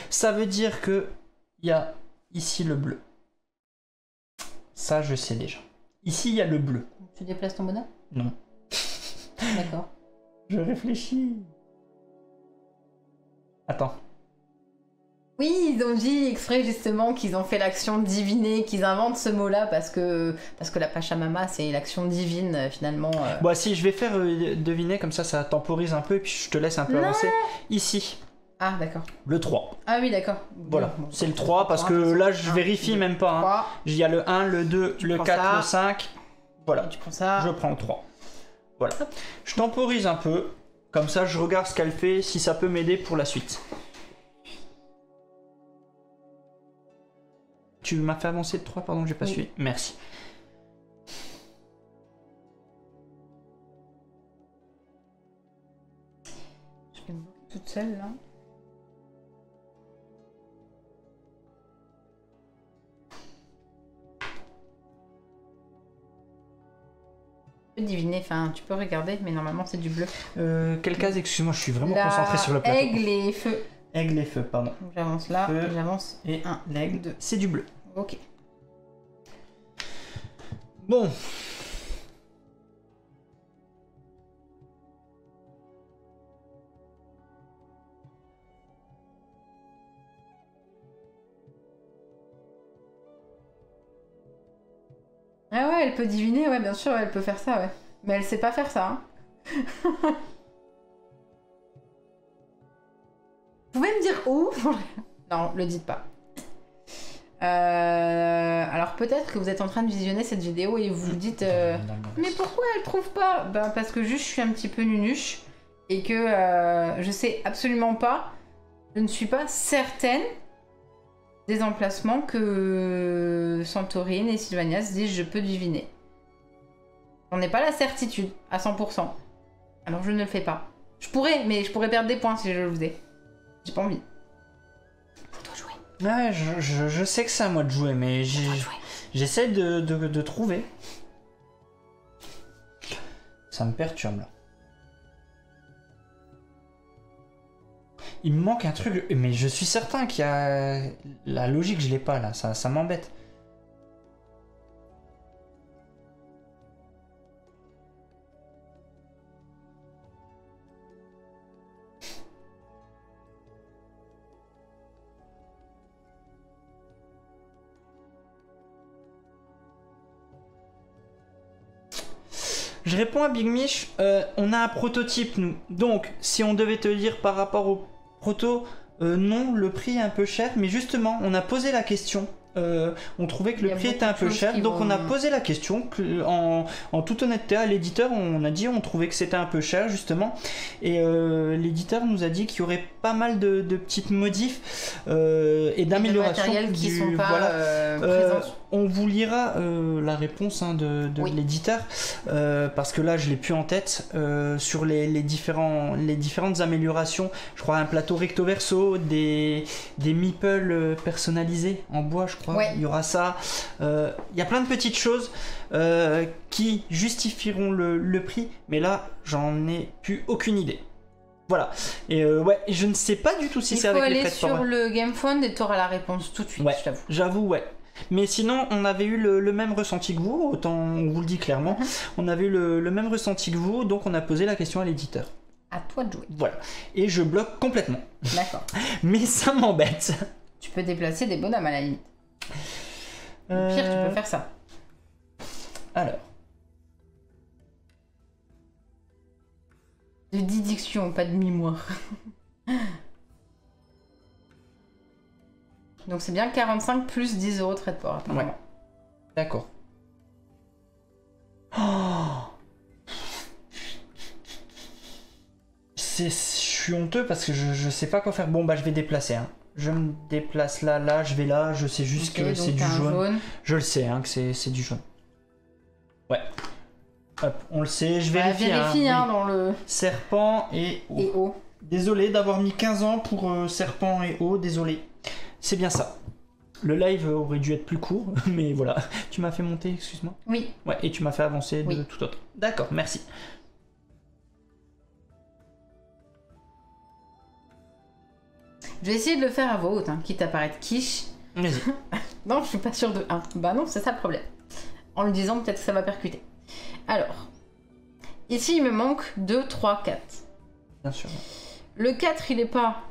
Ça veut dire que il y a ici le bleu. Ça, je sais déjà. Ici, il y a le bleu. Tu déplaces ton bonhomme? Non. D'accord. Je réfléchis. Attends. Oui, ils ont dit exprès justement qu'ils ont fait l'action diviner, qu'ils inventent ce mot-là parce que la Pachamama, c'est l'action divine finalement. Bon, si, je vais faire deviner, comme ça temporise un peu et puis je te laisse un peu avancer. Ici. Ah, d'accord. Le 3. Ah oui, d'accord. Voilà, c'est le 3 parce que là, je vérifie même pas. Hein. Il y a le 1, le 2, le 4, le 5. Voilà, tu prends ça. Je prends le 3. Voilà. Je temporise un peu. Comme ça, je regarde ce qu'elle fait, si ça peut m'aider pour la suite. Tu m'as fait avancer de 3, pardon, j'ai pas suivi. Merci. Je vais me bloquer toute seule là. Tu peux deviner, enfin tu peux regarder, mais normalement c'est du bleu. Quelle case? Excuse-moi, je suis vraiment concentré sur le plateau. Aigle et feu. Aigle et feu, pardon. J'avance là, j'avance. Et l'aigle, 2. C'est du bleu. Ok. Bon. Ah ouais, elle peut diviner, ouais, bien sûr, elle peut faire ça, ouais. Mais elle sait pas faire ça, hein. Vous pouvez me dire où? Non, le dites pas. Alors peut-être que vous êtes en train de visionner cette vidéo et vous vous dites mais pourquoi elle trouve pas? Ben parce que juste je suis un petit peu nunuche Et que je sais absolument pas, je ne suis pas certaine des emplacements que Santorine et Sylvania se disent je peux deviner. On n'est pas la certitude à 100%. Alors je ne le fais pas. Je pourrais, mais je pourrais perdre des points si je le faisais. J'ai pas envie. C'est toi de jouer. Ouais, je sais que c'est à moi de jouer, mais j'essaie de trouver. Ça me perturbe là. Il me manque un truc, mais je suis certain qu'il y a... La logique, je l'ai pas là, ça m'embête. Je réponds à Big Mich, on a un prototype nous, donc si on devait te dire par rapport au proto, non, le prix est un peu cher, mais justement, on a posé la question. On trouvait que le prix était un peu cher, donc on a posé la question en toute honnêteté à l'éditeur. On a dit on trouvait que c'était un peu cher justement, et l'éditeur nous a dit qu'il y aurait pas mal de petites modifs et d'améliorations qui sont pas présents. On vous lira la réponse de l'éditeur parce que là je l'ai plus en tête sur les différentes améliorations. Je crois un plateau recto verso, des meeples personnalisés en bois, je crois. Ouais. Il y aura ça. Il y a plein de petites choses qui justifieront le prix, mais là j'en ai plus aucune idée. Voilà. Et ouais, je ne sais pas du tout si c'est avec les frais de port. Il faut aller sur le GameFound et tu auras la réponse tout de suite, ouais, je t'avoue. J'avoue, ouais. Mais sinon, on avait eu le même ressenti que vous, autant on vous le dit clairement. On avait eu le même ressenti que vous, donc on a posé la question à l'éditeur. À toi de jouer. Voilà. Et je bloque complètement. D'accord. Mais ça m'embête. Tu peux déplacer des bonhommes à la limite. Au pire, tu peux faire ça. Alors. De déduction, pas de mémoire. Donc c'est bien 45 plus 10 € de frais de port, apparemment. Ouais. D'accord. Oh, je suis honteux parce que je sais pas quoi faire. Bon bah je vais déplacer. Hein. Je me déplace là, je vais là. Je sais juste que c'est du jaune. Je le sais hein, que c'est du jaune. Ouais. Hop, on le sait, je vérifie. Vérifie hein, dans le... Serpent et eau. Et eau. Désolé d'avoir mis 15 ans pour serpent et eau, désolé. C'est bien ça. Le live aurait dû être plus court, mais voilà. Tu m'as fait monter, excuse-moi. Oui. Ouais, et tu m'as fait avancer de tout autre. D'accord, merci. Je vais essayer de le faire à voix haute, hein, quitte à paraître quiche. Vas-y. Non, je suis pas sûre de 1. Bah non, c'est ça le problème. En le disant, peut-être que ça va percuter. Alors, ici, il me manque 2, 3, 4. Bien sûr. Le 4, il est pas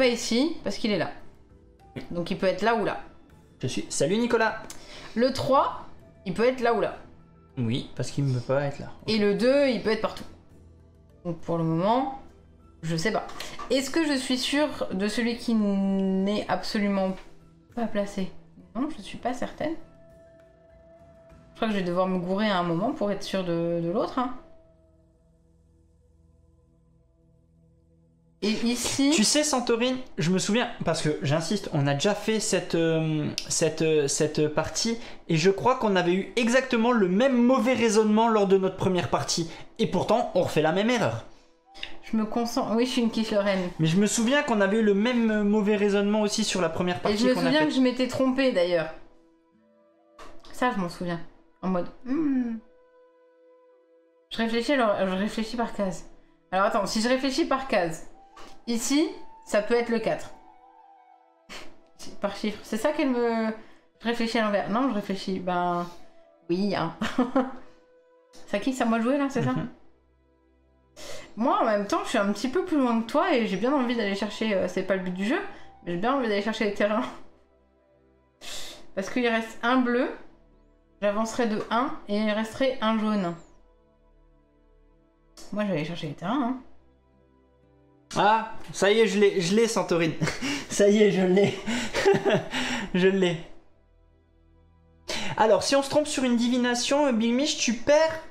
ici, parce qu'il est là. Donc il peut être là ou là. Je suis... Salut Nicolas. Le 3, il peut être là ou là. Oui, parce qu'il ne peut pas être là. Okay. Et le 2, il peut être partout. Donc pour le moment, je sais pas. Est-ce que je suis sûre de celui qui n'est absolument pas placé? Non, je suis pas certaine. Je crois que je vais devoir me gourer à un moment pour être sûre de l'autre. Hein. Et ici... Tu sais, Santorine, je me souviens, parce que j'insiste, on a déjà fait cette partie, et je crois qu'on avait eu exactement le même mauvais raisonnement lors de notre première partie. Et pourtant, on refait la même erreur. Je me concentre... Oui, je suis une quiche Lorraine. Mais je me souviens qu'on avait eu le même mauvais raisonnement aussi sur la première partie. Et je me souviens que je m'étais trompée, d'ailleurs. Ça, je m'en souviens. En mode... Je réfléchis par case. Alors attends, si je réfléchis par case... Ici, ça peut être le 4. Par chiffre. C'est ça qu'elle me... Je réfléchis à l'envers. Non, je réfléchis... Ben... Oui, hein. C'est à qui? C'est à moi de jouer, là, c'est ça? Moi, en même temps, je suis un petit peu plus loin que toi et j'ai bien envie d'aller chercher... c'est pas le but du jeu, mais j'ai bien envie d'aller chercher les terrains. Parce qu'il reste un bleu. J'avancerai de 1 et il resterait un jaune. Moi, je vais aller chercher les terrains, hein. Ah, ça y est, je l'ai, Santorine. Ça y est, je l'ai. Je l'ai. Alors, si on se trompe sur une divination, Big Mich, tu perds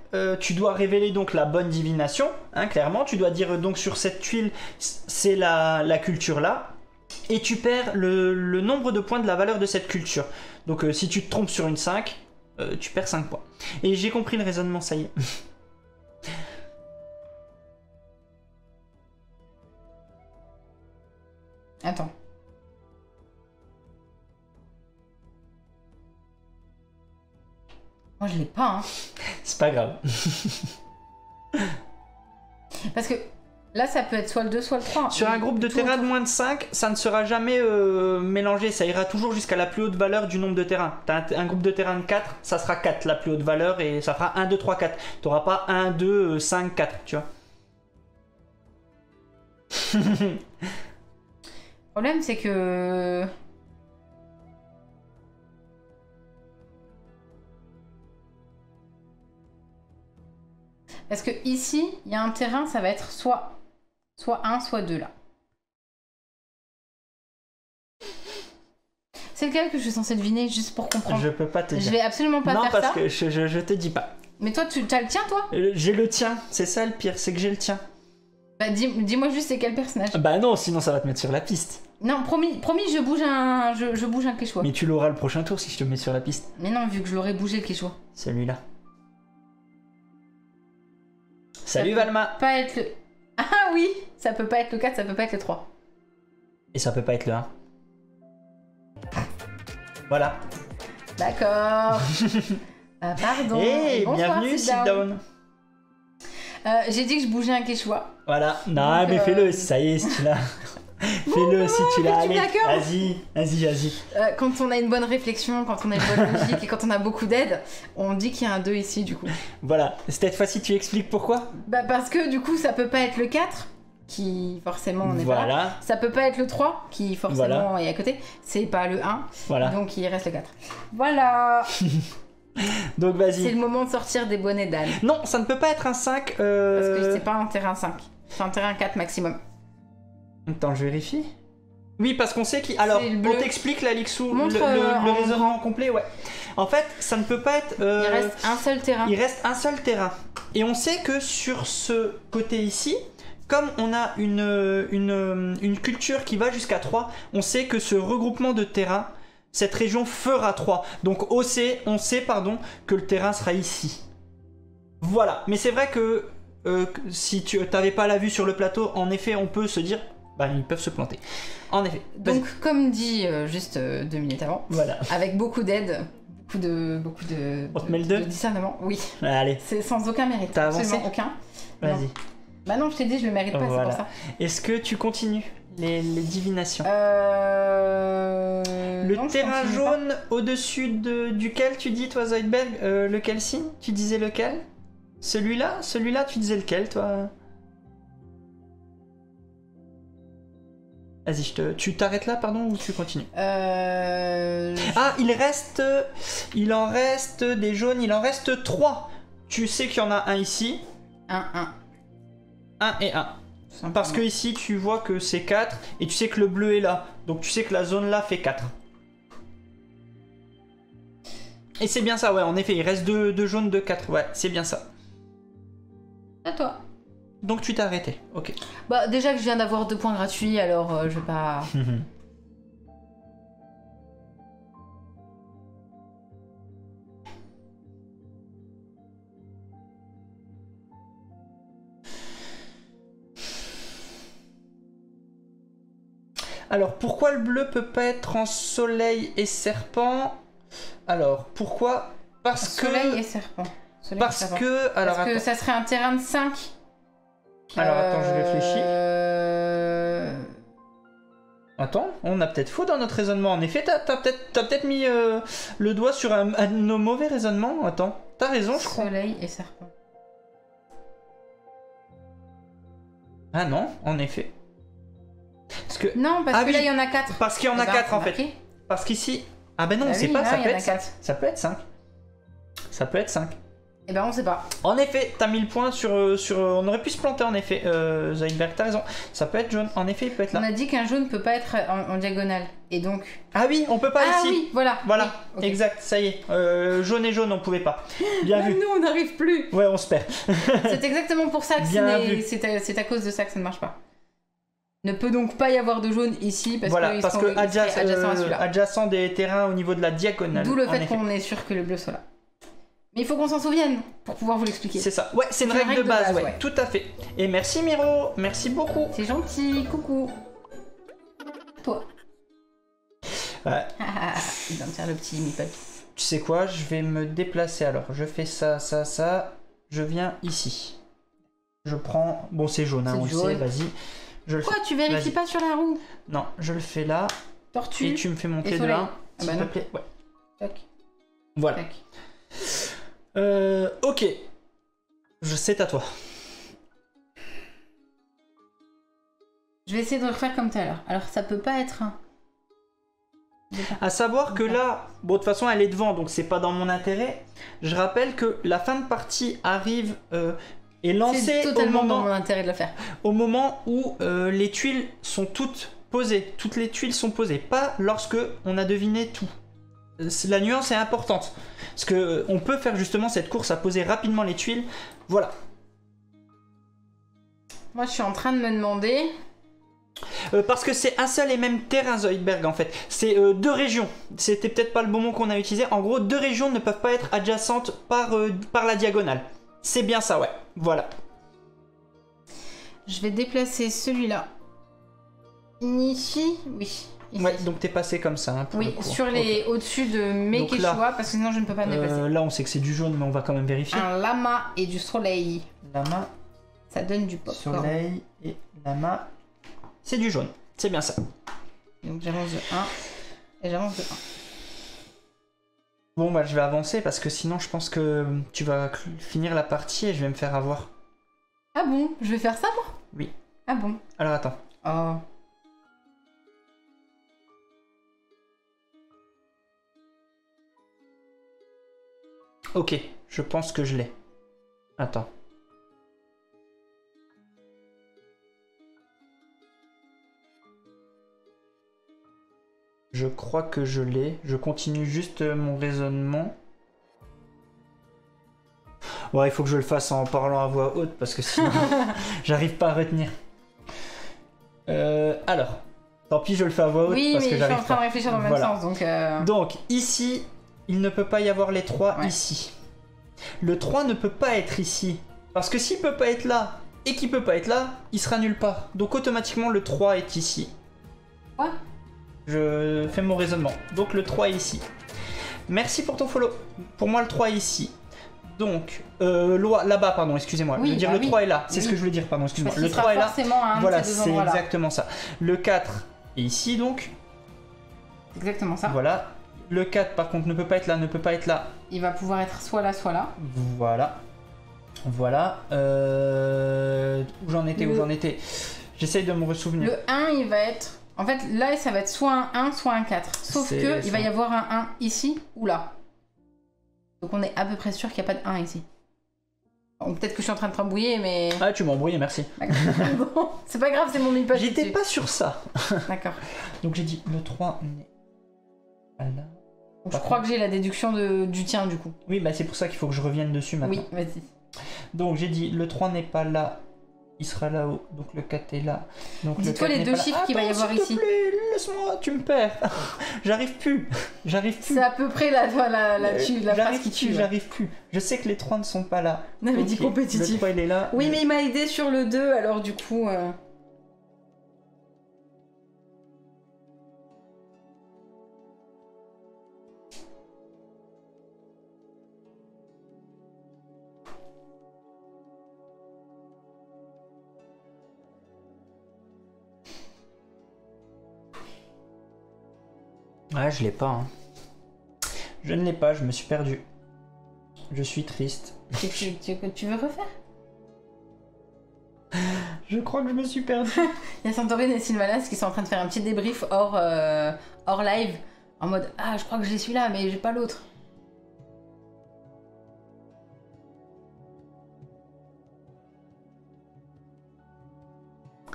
tu dois révéler donc la bonne divination, hein, clairement. Tu dois dire donc sur cette tuile, c'est la culture là. Et tu perds le nombre de points de la valeur de cette culture. Donc si tu te trompes sur une 5, tu perds 5 points. Et j'ai compris le raisonnement, ça y est. Attends. Moi je l'ai pas, hein. C'est pas grave. Parce que là ça peut être soit le 2 soit le 3. Sur un groupe de terrains de moins de 5, ça ne sera jamais mélangé. Ça ira toujours jusqu'à la plus haute valeur du nombre de terrains. T'as un groupe de terrains de 4, ça sera 4 la plus haute valeur et ça fera 1, 2, 3, 4. T'auras pas 1, 2, 5, 4, tu vois. Le problème c'est que... Parce que ici, il y a un terrain, ça va être soit 1, soit 2 là. C'est lequel que je suis censée deviner juste pour comprendre? Je peux pas te dire. Je vais absolument pas faire ça. Non, parce que je te dis pas. Mais toi, tu as le tien, toi? J'ai le tien, c'est ça le pire, c'est que j'ai le tien. Bah dis-moi juste c'est quel personnage. Bah non, sinon ça va te mettre sur la piste. Non, promis, je bouge un Quechua. Mais tu l'auras le prochain tour si je te mets sur la piste. Mais non, vu que je l'aurais bougé le Quechua. Celui-là. Salut Valma. Pas être le... Ah oui, ça peut pas être le 4, ça peut pas être le 3. Et ça peut pas être le 1. Voilà. D'accord. Pardon. Hey, bonsoir, bienvenue, sit down. J'ai dit que je bougeais un Quechua. Voilà. Non, donc, mais fais-le, ça y est, si tu l'as. Fais-le si tu l'as. Allez, vas-y. Quand on a une bonne réflexion, quand on a une bonne logique et quand on a beaucoup d'aide, on dit qu'il y a un 2 ici du coup. Voilà. Cette fois-ci, tu expliques pourquoi? Bah parce que du coup, ça peut pas être le 4, qui forcément on est pas là. Ça peut pas être le 3, qui forcément est à côté. C'est pas le 1, donc il reste le 4. Voilà. Donc vas-y. C'est le moment de sortir des bonnets d'âne. Non, ça ne peut pas être un 5. Parce que c'est pas un terrain 5. C'est un terrain 4 maximum. Attends, je vérifie. Oui, parce qu'on sait qu'il... Alors, on t'explique la Lixou, le raisonnement complet, ouais. En fait, ça ne peut pas être... Il reste un seul terrain. Il reste un seul terrain. Et on sait que sur ce côté ici, comme on a une culture qui va jusqu'à 3, on sait que ce regroupement de terrains, cette région fera 3. Donc on sait que le terrain sera ici. Voilà. Mais c'est vrai que si tu n'avais pas la vue sur le plateau, en effet, on peut se dire... Bah, ils peuvent se planter. En effet. Donc, comme dit juste 2 minutes avant, voilà. Avec beaucoup d'aide, beaucoup de discernement, oui. Allez. C'est sans aucun mérite. T'as avancé? Absolument aucun. Vas-y. Bah non, je t'ai dit, je le mérite pas, c'est pour ça. Est-ce que tu continues les divinations? Le terrain jaune au-dessus duquel tu dis, toi, Zoidberg, lequel signe? Tu disais lequel? Celui-là, tu disais lequel, toi? Vas-y, tu t'arrêtes là, pardon, ou tu continues? Ah, il en reste des jaunes, il en reste 3. Tu sais qu'il y en a un ici. 1 et 1. Parce que ici, tu vois que c'est 4, et tu sais que le bleu est là. Donc tu sais que la zone là fait 4. Et c'est bien ça, ouais, en effet, il reste 2 jaunes, 2 4. Ouais, c'est bien ça. À toi. Donc tu t'es arrêté, ok. Bah déjà que je viens d'avoir 2 points gratuits, alors je vais pas... Alors pourquoi le bleu peut pas être en soleil et serpent? Alors pourquoi? Parce que... Soleil et serpent. Parce que ça serait un terrain de 5. Alors attends, je réfléchis. Attends, on a peut-être faux dans notre raisonnement. En effet, t'as peut-être mis le doigt sur un de nos mauvais raisonnements. Attends, t'as raison, je crois. Soleil et serpent. Ah non, en effet. Parce que... Non, parce que là, il y en a 4. Parce qu'il y en a 4 en fait. Parce qu'ici... Ah ben non, c'est pas, ça peut être 5. Ça peut être 5. Ça peut être 5. Eh ben on sait pas. En effet, t'as mis le point sur... on aurait pu se planter en effet. Zainberg, t'as raison. Ça peut être jaune. En effet, il peut être là. On a dit qu'un jaune peut pas être en diagonale. Et donc... Ah oui, on peut pas ici. Ah oui, voilà. Voilà, oui, okay. Exact, ça y est. Jaune et jaune, on pouvait pas. Bien vu. Nous, on n'arrive plus. Ouais, on se perd. C'est exactement pour ça que c'est à cause de ça que ça ne marche pas. Ne peut donc pas y avoir de jaune ici parce que adjacent des terrains au niveau de la diagonale. D'où le fait qu'on est sûr que le bleu soit là. Mais il faut qu'on s'en souvienne pour pouvoir vous l'expliquer. C'est ça. Ouais, c'est une règle de base, ouais. Tout à fait. Et merci Miro, merci beaucoup. C'est gentil, coucou. Toi. Ouais. Il va me faire le petit meeple. Tu sais quoi, je vais me déplacer alors. Je fais ça, ça, ça. Je viens ici. Je prends... Bon, c'est jaune, hein, on le sait, vas-y. Quoi, tu vérifies pas sur la roue? Non, je le fais là. Tortue. Et tu me fais monter de là. Ah bah non. Ouais. Tac. Voilà. Tac. Ok. C'est à toi. Je vais essayer de le refaire comme tout à l'heure. Alors ça peut pas être un... À savoir que là, bon de toute façon elle est devant donc c'est pas dans mon intérêt. Je rappelle que la fin de partie arrive est lancée c'est totalement dans mon intérêt de le faire. Au moment où les tuiles sont toutes posées. Toutes les tuiles sont posées. Pas lorsque on a deviné tout. La nuance est importante. Parce que on peut faire justement cette course à poser rapidement les tuiles. Voilà. Moi je suis en train de me demander... parce que c'est un seul et même terrain Zoidberg en fait. C'est deux régions. C'était peut-être pas le bon mot qu'on a utilisé. En gros, deux régions ne peuvent pas être adjacentes par la diagonale. C'est bien ça, ouais. Voilà. Je vais déplacer celui-là. Ici, oui. Ici. Ouais, donc t'es passé comme ça. Hein, oui, sur les au-dessus de mes Quechua, parce que sinon je ne peux pas me déplacer. Là, on sait que c'est du jaune, mais on va quand même vérifier. Un lama et du soleil. Lama. Ça donne du pop. Soleil et lama. C'est du jaune, c'est bien ça. Donc j'avance de 1 et j'avance de 1. Bon bah je vais avancer parce que sinon je pense que tu vas finir la partie et je vais me faire avoir. Ah bon? Je vais faire ça moi? Oui. Ah bon? Alors attends. Oh. Ok, je pense que je l'ai. Attends. Je crois que je l'ai. Je continue juste mon raisonnement. Ouais, il faut que je le fasse en parlant à voix haute parce que sinon, j'arrive pas à retenir. Alors, tant pis, je le fais à voix haute parce que j'arrive pas. Oui, mais je suis en train de réfléchir dans le même sens. Donc, ici, il ne peut pas y avoir les 3 ici. Le 3 ne peut pas être ici. Parce que s'il peut pas être là et qu'il peut pas être là, il sera nulle part. Donc, automatiquement, le 3 est ici. Quoi ? Je fais mon raisonnement. Donc le 3 est ici. Merci pour ton follow. Pour moi le 3 est ici. Donc là-bas pardon, excusez-moi. Oui, je veux dire le 3 est là. C'est ce que je voulais dire, pardon, excuse-moi. Le 3 est là. Voilà, c'est exactement ça. Le 4 est ici donc. Exactement ça. Voilà. Le 4 par contre ne peut pas être là, ne peut pas être là. Il va pouvoir être soit là, soit là. Voilà. Voilà. Où j'en étais, J'essaye de me ressouvenir. Le 1 il va être... En fait, là, ça va être soit un 1, soit un 4. Sauf que il va y avoir un 1 ici ou là. Donc on est à peu près sûr qu'il n'y a pas de 1 ici. Bon, peut-être que je suis en train de t'embrouiller, mais... Ah, tu m'as embrouillé, merci. Bon, c'est pas grave, c'est mon mille-poche. J'étais pas sur ça. D'accord. Donc j'ai dit le 3 n'est pas là. Je crois que j'ai la déduction du tien, du coup. Oui, bah c'est pour ça qu'il faut que je revienne dessus maintenant. Oui, vas-y. Donc j'ai dit le 3 n'est pas là. Il sera là-haut, donc le 4 est là. Dis-toi les deux chiffres qu'il va y avoir ici. S'il te plaît, laisse-moi, tu me perds. J'arrive plus. C'est à peu près la phrase qui tue. J'arrive plus. Je sais que les 3 ne sont pas là. On avait dit compétitif. Le 3 il est là. Oui, mais il m'a aidé sur le 2, alors du coup... Ouais, je l'ai pas. Hein. Je ne l'ai pas, je me suis perdu. Je suis triste. Tu veux refaire? Je crois que je me suis perdu. Il y a Santorin et Sylvanas qui sont en train de faire un petit débrief hors live. En mode, ah, je crois que j'ai celui-là, mais j'ai pas l'autre.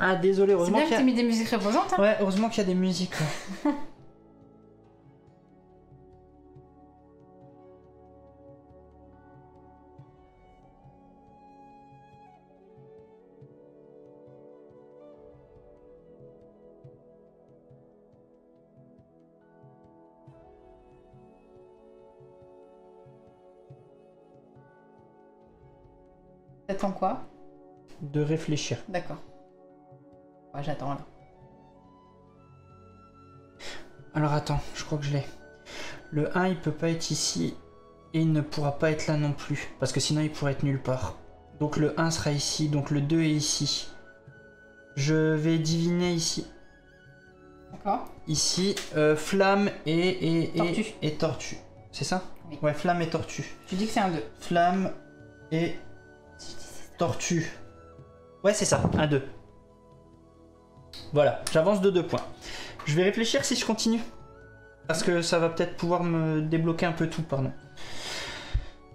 Ah, désolé, heureusement qu'il y a... C'est bien que t'as mis des musiques reposantes. Hein. Ouais, heureusement qu'il y a des musiques. Ouais. T'attends quoi? De réfléchir. D'accord. Ouais, j'attends là. Alors attends, je crois que je l'ai. Le 1 il peut pas être ici et il ne pourra pas être là non plus parce que sinon il pourrait être nulle part. Donc le 1 sera ici, donc le 2 est ici. Je vais diviner ici. D'accord. Ici, flamme et tortue. C'est ça? Oui. Ouais, flamme et tortue. Tu dis que c'est un 2. Flamme et tortue. Ouais, c'est ça, un 2. Voilà, j'avance de 2 points. Je vais réfléchir si je continue. Parce que ça va peut-être pouvoir me débloquer un peu tout, pardon.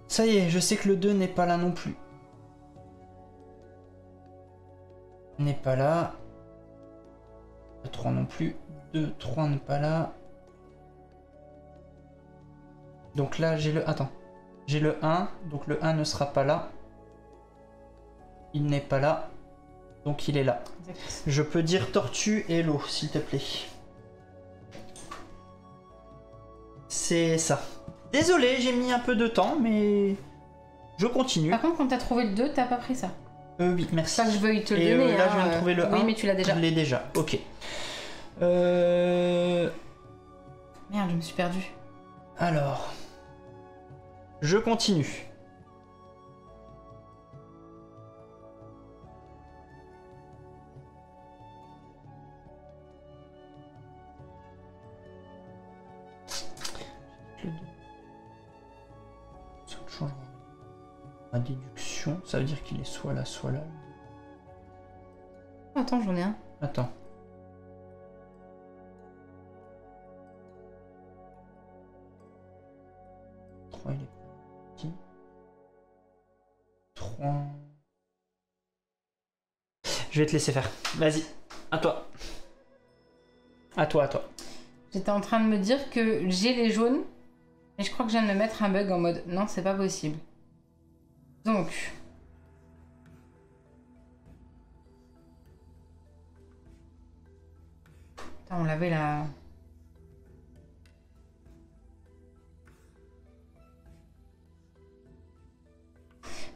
Ça y est, je sais que le 2 n'est pas là non plus. N'est pas là. Le 3 non plus. 2, 3 n'est pas là. Donc là, j'ai le... Attends. J'ai le 1, donc le 1 ne sera pas là. Il n'est pas là. Donc il est là. Exact. Je peux dire tortue et l'eau, s'il te plaît. C'est ça. Désolé, j'ai mis un peu de temps, mais je continue. Par contre, quand t'as trouvé le 2, t'as pas pris ça? Oui, merci. Pas que je veuille te le donner. Là, je viens de trouver le 1. Oui, mais tu l'as déjà. Je l'ai déjà, ok. Merde, je me suis perdue. Alors... Je continue. Ça change. Ma déduction, ça veut dire qu'il est soit là, soit là. Attends, j'en ai un. Attends. Il est petit. 3. Je vais te laisser faire. Vas-y, à toi. À toi, à toi. J'étais en train de me dire que j'ai les jaunes, mais je crois que je viens de me mettre un bug en mode non, c'est pas possible. Donc. Putain, on l'avait là.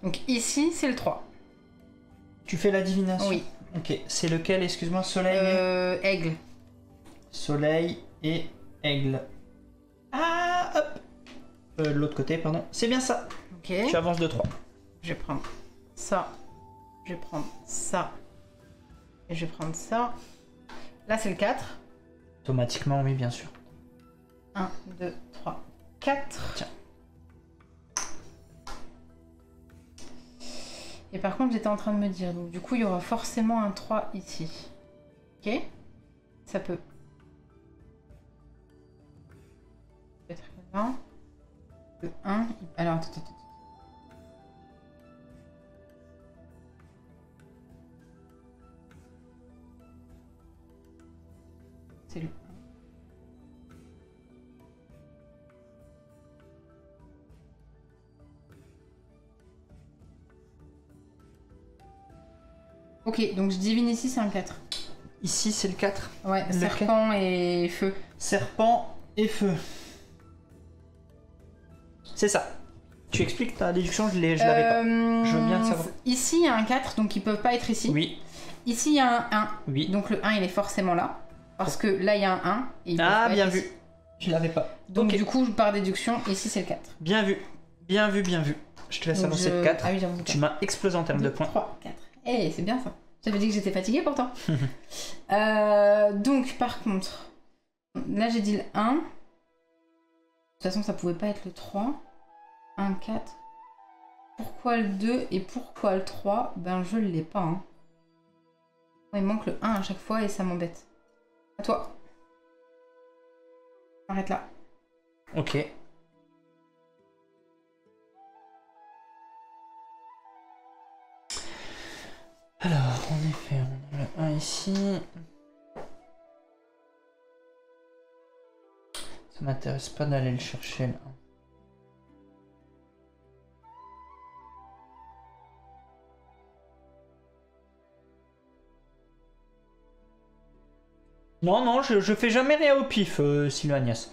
Donc ici, c'est le 3. Tu fais la divination? Oui. Ok, c'est lequel, excuse-moi, soleil et... Aigle. Soleil et aigle. Ah, hop. L'autre côté, pardon. C'est bien ça. Ok. Tu avances de 3. Je vais prendre ça. Je vais prendre ça. Et je vais prendre ça. Là, c'est le 4. Automatiquement, oui, bien sûr. 1, 2, 3, 4. Tiens. Et par contre, j'étais en train de me dire, donc du coup, il y aura forcément un 3 ici. Ok? Ça peut être là. Le 1. Alors, attends. C'est le 1. Ok, donc je divine ici, c'est un 4. Ici, c'est le 4. Ouais, serpent et feu. Serpent et feu. C'est ça. Tu expliques ta déduction, je l'avais pas. Je veux bien le savoir. Ici, il y a un 4, donc ils peuvent pas être ici. Oui. Ici, il y a un 1. Oui. Donc le 1, il est forcément là. Parce que là, il y a un 1. Et ah, bien vu. Je l'avais pas. Donc okay. Du coup, par déduction, ici, c'est le 4. Bien vu. Bien vu, bien vu. Je te laisse avancer de 4. Ah oui, j'avoue. Tu m'as explosé en termes de points. 3, 4. Eh, c'est bien ça. J'avais dit que j'étais fatiguée pourtant. Donc, par contre, là, j'ai dit le 1. De toute façon, ça pouvait pas être le 3. 1, 4. Pourquoi le 2 et pourquoi le 3? Ben, je l'ai pas. Hein. Il manque le 1 à chaque fois et ça m'embête. À toi. Arrête là. Ok. Alors, en effet, on a le 1 ici. Ça m'intéresse pas d'aller le chercher là. Non, non, je fais jamais rien au pif, Sylvanias.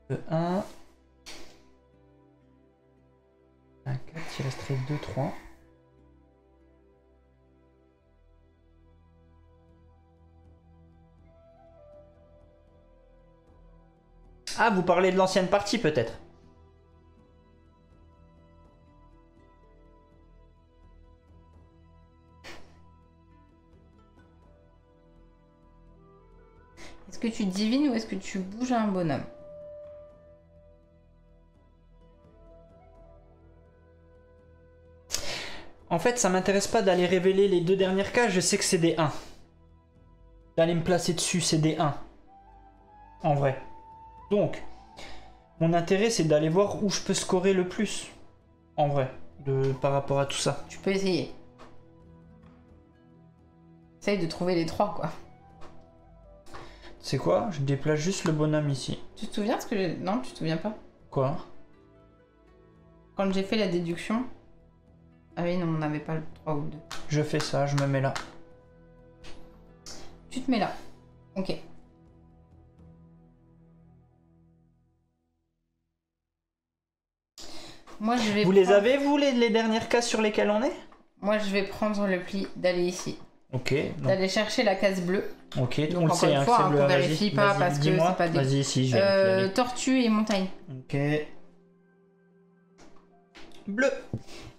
Le 1. 1, 4, il resterait 2, 3. Ah, vous parlez de l'ancienne partie peut-être? Est-ce que tu divines ou est-ce que tu bouges un bonhomme? En fait, ça m'intéresse pas d'aller révéler les 2 dernières cases, je sais que c'est des 1. D'aller me placer dessus, c'est des 1. En vrai. Donc, mon intérêt, c'est d'aller voir où je peux scorer le plus. En vrai, par rapport à tout ça. Tu peux essayer. Essaye de trouver les 3, quoi. C'est quoi? Je déplace juste le bonhomme ici. Tu te souviens ce que j'ai... Non, tu te souviens pas? Quoi? Quand j'ai fait la déduction... Ah oui, non, on n'avait pas le 3 ou le 2. Je fais ça, je me mets là. Tu te mets là. Ok. Moi, je vais vous les avez, vous, les dernières cases sur lesquelles on est? Moi, je vais prendre le pli d'aller ici. Ok. D'aller chercher la case bleue. Ok, donc on le sait, fois, hein, on vérifie pas parce que c'est pas des... Vas-y, si, tortue et montagne. Ok. Bleu.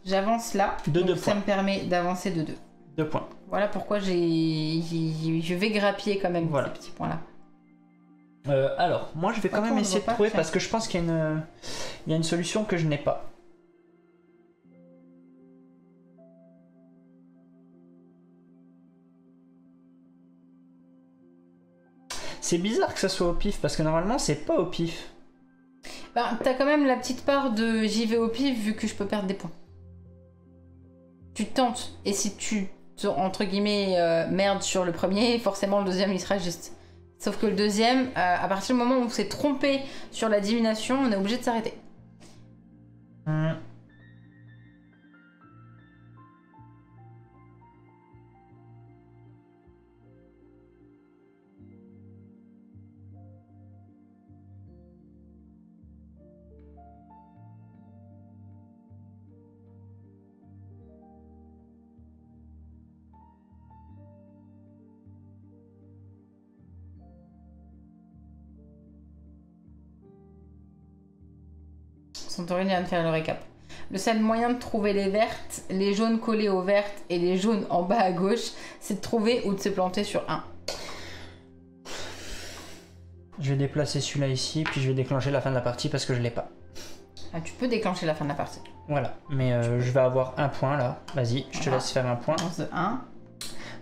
J'avance là. De 2 points. Ça me permet d'avancer de 2. 2 points. Voilà pourquoi je vais grappiller quand même ces petits points-là. Alors, moi je vais quand même essayer de trouver parce que je pense qu'il y a une solution que je n'ai pas. C'est bizarre que ça soit au pif parce que normalement c'est pas au pif. Ben, t'as quand même la petite part de j'y vais au pif vu que je peux perdre des points. Tu tentes et si tu entre guillemets merde sur le premier, forcément le deuxième il sera juste. Sauf que le deuxième, à partir du moment où on s'est trompé sur la divination, on est obligé de s'arrêter. Santorini vient de faire le récap. Le seul moyen de trouver les vertes, les jaunes collés aux vertes et les jaunes en bas à gauche, c'est de trouver ou de se planter sur un. Je vais déplacer celui-là ici, puis je vais déclencher la fin de la partie parce que je l'ai pas. Ah, tu peux déclencher la fin de la partie. Voilà, mais je vais avoir un point là. Vas-y, je te laisse faire un point. Avance de 1.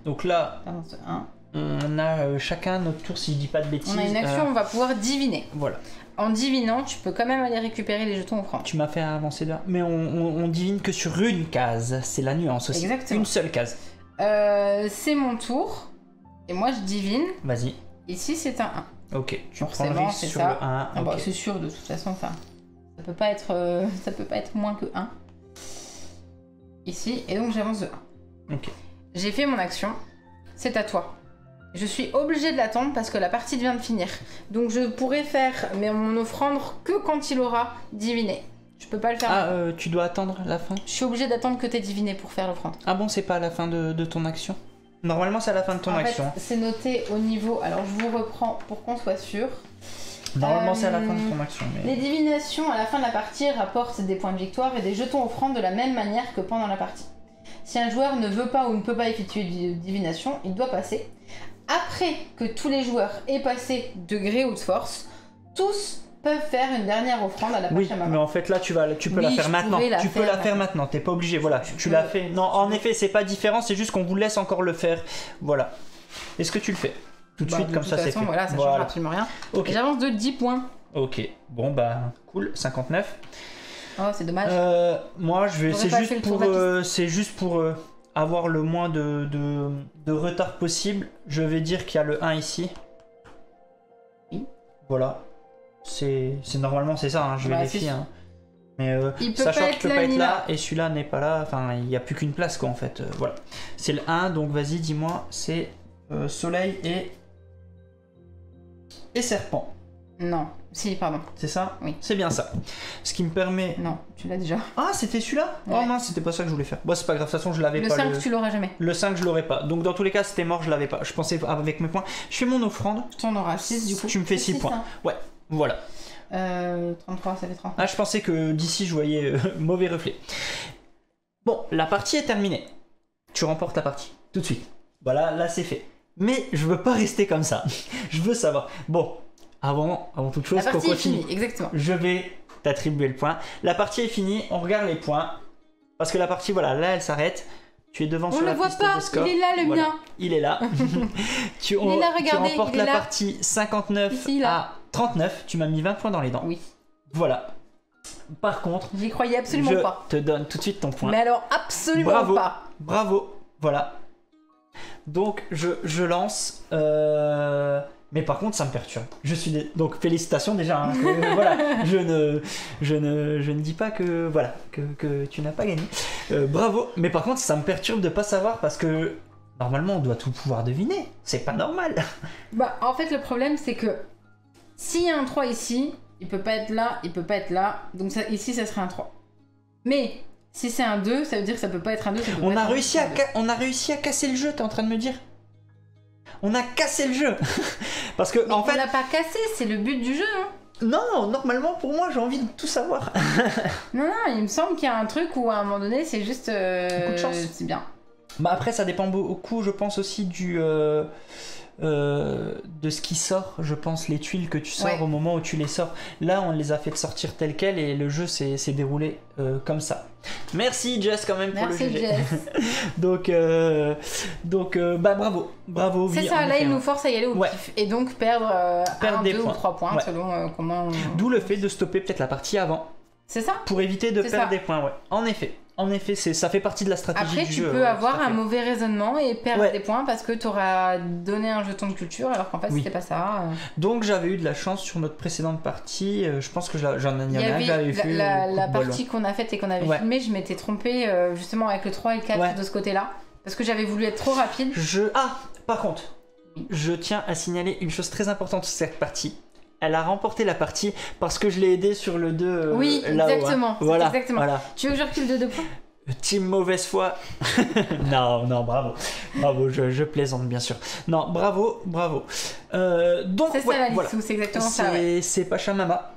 Donc là, avance de 1. On a chacun notre tour, si je dis pas de bêtises. On a une action, on va pouvoir diviner. Voilà. En divinant, tu peux quand même aller récupérer les jetons offrandes. Tu m'as fait avancer là. Mais on divine que sur une case. C'est la nuance aussi. Exactement. Une seule case. C'est mon tour. Et moi, je divine. Vas-y. Ici, c'est un 1. Ok. Tu forcément, c'est sur ça. Le 1. Ah, bah, c'est sûr, de toute façon. Enfin, ça peut pas être moins que 1. Ici. Et donc, j'avance de 1. Ok. J'ai fait mon action. C'est à toi. Je suis obligée de l'attendre parce que la partie vient de finir. Donc je pourrais faire mon offrande que quand il aura diviné. Je peux pas le faire. Ah, tu dois attendre la fin? Je suis obligée d'attendre que tu aies diviné pour faire l'offrande. Ah bon, c'est pas à la fin de ton action? Normalement, c'est à la fin de ton action. En fait, c'est noté au niveau... Alors je vous reprends pour qu'on soit sûr. Normalement, c'est à la fin de ton action. Mais... Les divinations à la fin de la partie rapportent des points de victoire et des jetons offrandes de la même manière que pendant la partie. Si un joueur ne veut pas ou ne peut pas effectuer de divination, il doit passer. Après que tous les joueurs aient passé de gré ou de force, tous peuvent faire une dernière offrande à la Oui, mais en fait là tu peux la faire maintenant. Tu peux la faire maintenant, t'es pas obligé, voilà, tu l'as fait. Non, en effet, c'est pas différent, c'est juste qu'on vous laisse encore le faire. Voilà. Est-ce que tu le fais tout de suite, comme ça c'est fait? Voilà, ça change absolument rien. Okay. J'avance de 10 points. Ok, bon bah cool, 59. Oh, c'est dommage. Moi je vais, c'est juste pour avoir le moins de retard possible, je vais dire qu'il y a le 1 ici. Oui. Voilà. C'est normalement c'est ça, hein, je vérifie. Hein. Mais il sachant qu'il peut pas être là et celui-là n'est pas là, enfin il n'y a plus qu'une place quoi en fait. Voilà. C'est le 1, donc vas-y dis-moi, c'est soleil et serpent. Non, si, pardon. C'est ça? Oui. C'est bien ça. Ce qui me permet... Non, tu l'as déjà. Ah, c'était celui-là? Ouais. Oh mince, c'était pas ça que je voulais faire. Bon, c'est pas grave, de toute façon, je l'avais pas. Le 5, tu l'auras jamais. Le 5, je l'aurais pas. Donc, dans tous les cas, c'était mort, je l'avais pas. Je pensais avec mes points. Je fais mon offrande. Tu en auras 6 du coup. Tu me fais 6 points. Hein. Ouais, voilà. 33, ça fait 30. Ah, je pensais que d'ici, je voyais mauvais reflet. Bon, la partie est terminée. Tu remportes la partie, tout de suite. Voilà, là, c'est fait. Mais je veux pas rester comme ça. Je veux savoir. Bon. Avant toute chose, la partie est finie, exactement. Je vais t'attribuer le point. La partie est finie, on regarde les points. Parce que la partie, voilà, là, elle s'arrête. Tu es devant sur la piste de score. On le voit pas, il est là, le mien. Il est là. Il est là, regardez, tu remportes la partie 59 ici, à 39. Tu m'as mis 20 points dans les dents. Oui. Voilà. Par contre, j'y croyais absolument pas. Je te donne tout de suite ton point. Mais alors, absolument pas. Bravo. Voilà. Donc, je lance... Mais par contre, ça me perturbe. Donc, félicitations déjà. Hein, voilà, je ne dis pas que voilà que tu n'as pas gagné. Bravo. Mais par contre, ça me perturbe de pas savoir parce que normalement, on doit tout pouvoir deviner. C'est pas normal. Bah, en fait, le problème, c'est que s'il y a un 3 ici, il peut pas être là, il peut pas être là. Donc ça, ici, ça serait un 3. Mais si c'est un 2, ça veut dire que ça peut pas être un 2. On a réussi à casser le jeu. T'es en train de me dire? On a cassé le jeu. Parce que, en fait... On l'a pas cassé, c'est le but du jeu. Hein. Non, normalement, pour moi, j'ai envie de tout savoir. non, il me semble qu'il y a un truc où, à un moment donné, c'est juste... Beaucoup de chance. C'est bien. Bah après, ça dépend beaucoup, je pense, aussi de ce qui sort, je pense, les tuiles que tu sors au moment où tu les sors. Là, on les a fait sortir telles quelles et le jeu s'est déroulé comme ça. Merci Jess quand même pour le GG. Merci Jess. donc bah bravo. C'est ça, là il nous force à y aller au pif et donc perdre 1, des 2 points. ou 3 points selon comment... D'où le fait de stopper peut-être la partie avant. C'est ça. Pour éviter de perdre des points, En effet, ça fait partie de la stratégie du jeu. Après, tu peux avoir un mauvais raisonnement et perdre des points parce que tu auras donné un jeton de culture alors qu'en fait, c'était pas ça. Donc, j'avais eu de la chance sur notre précédente partie. Je pense que j'en avais fait. La partie qu'on a faite et qu'on avait filmée, je m'étais trompée justement avec le 3 et le 4 de ce côté-là parce que j'avais voulu être trop rapide. Par contre, je tiens à signaler une chose très importante sur cette partie. Elle a remporté la partie parce que je l'ai aidé sur le 2 oui, là-haut. Exactement. Voilà, exactement. Voilà. Tu veux que je recule de 2 points? Team mauvaise foi. non, bravo. Bravo, je plaisante bien sûr. Non, bravo. Donc, c'est ça la lissou, c'est exactement ça. C'est Pachamama,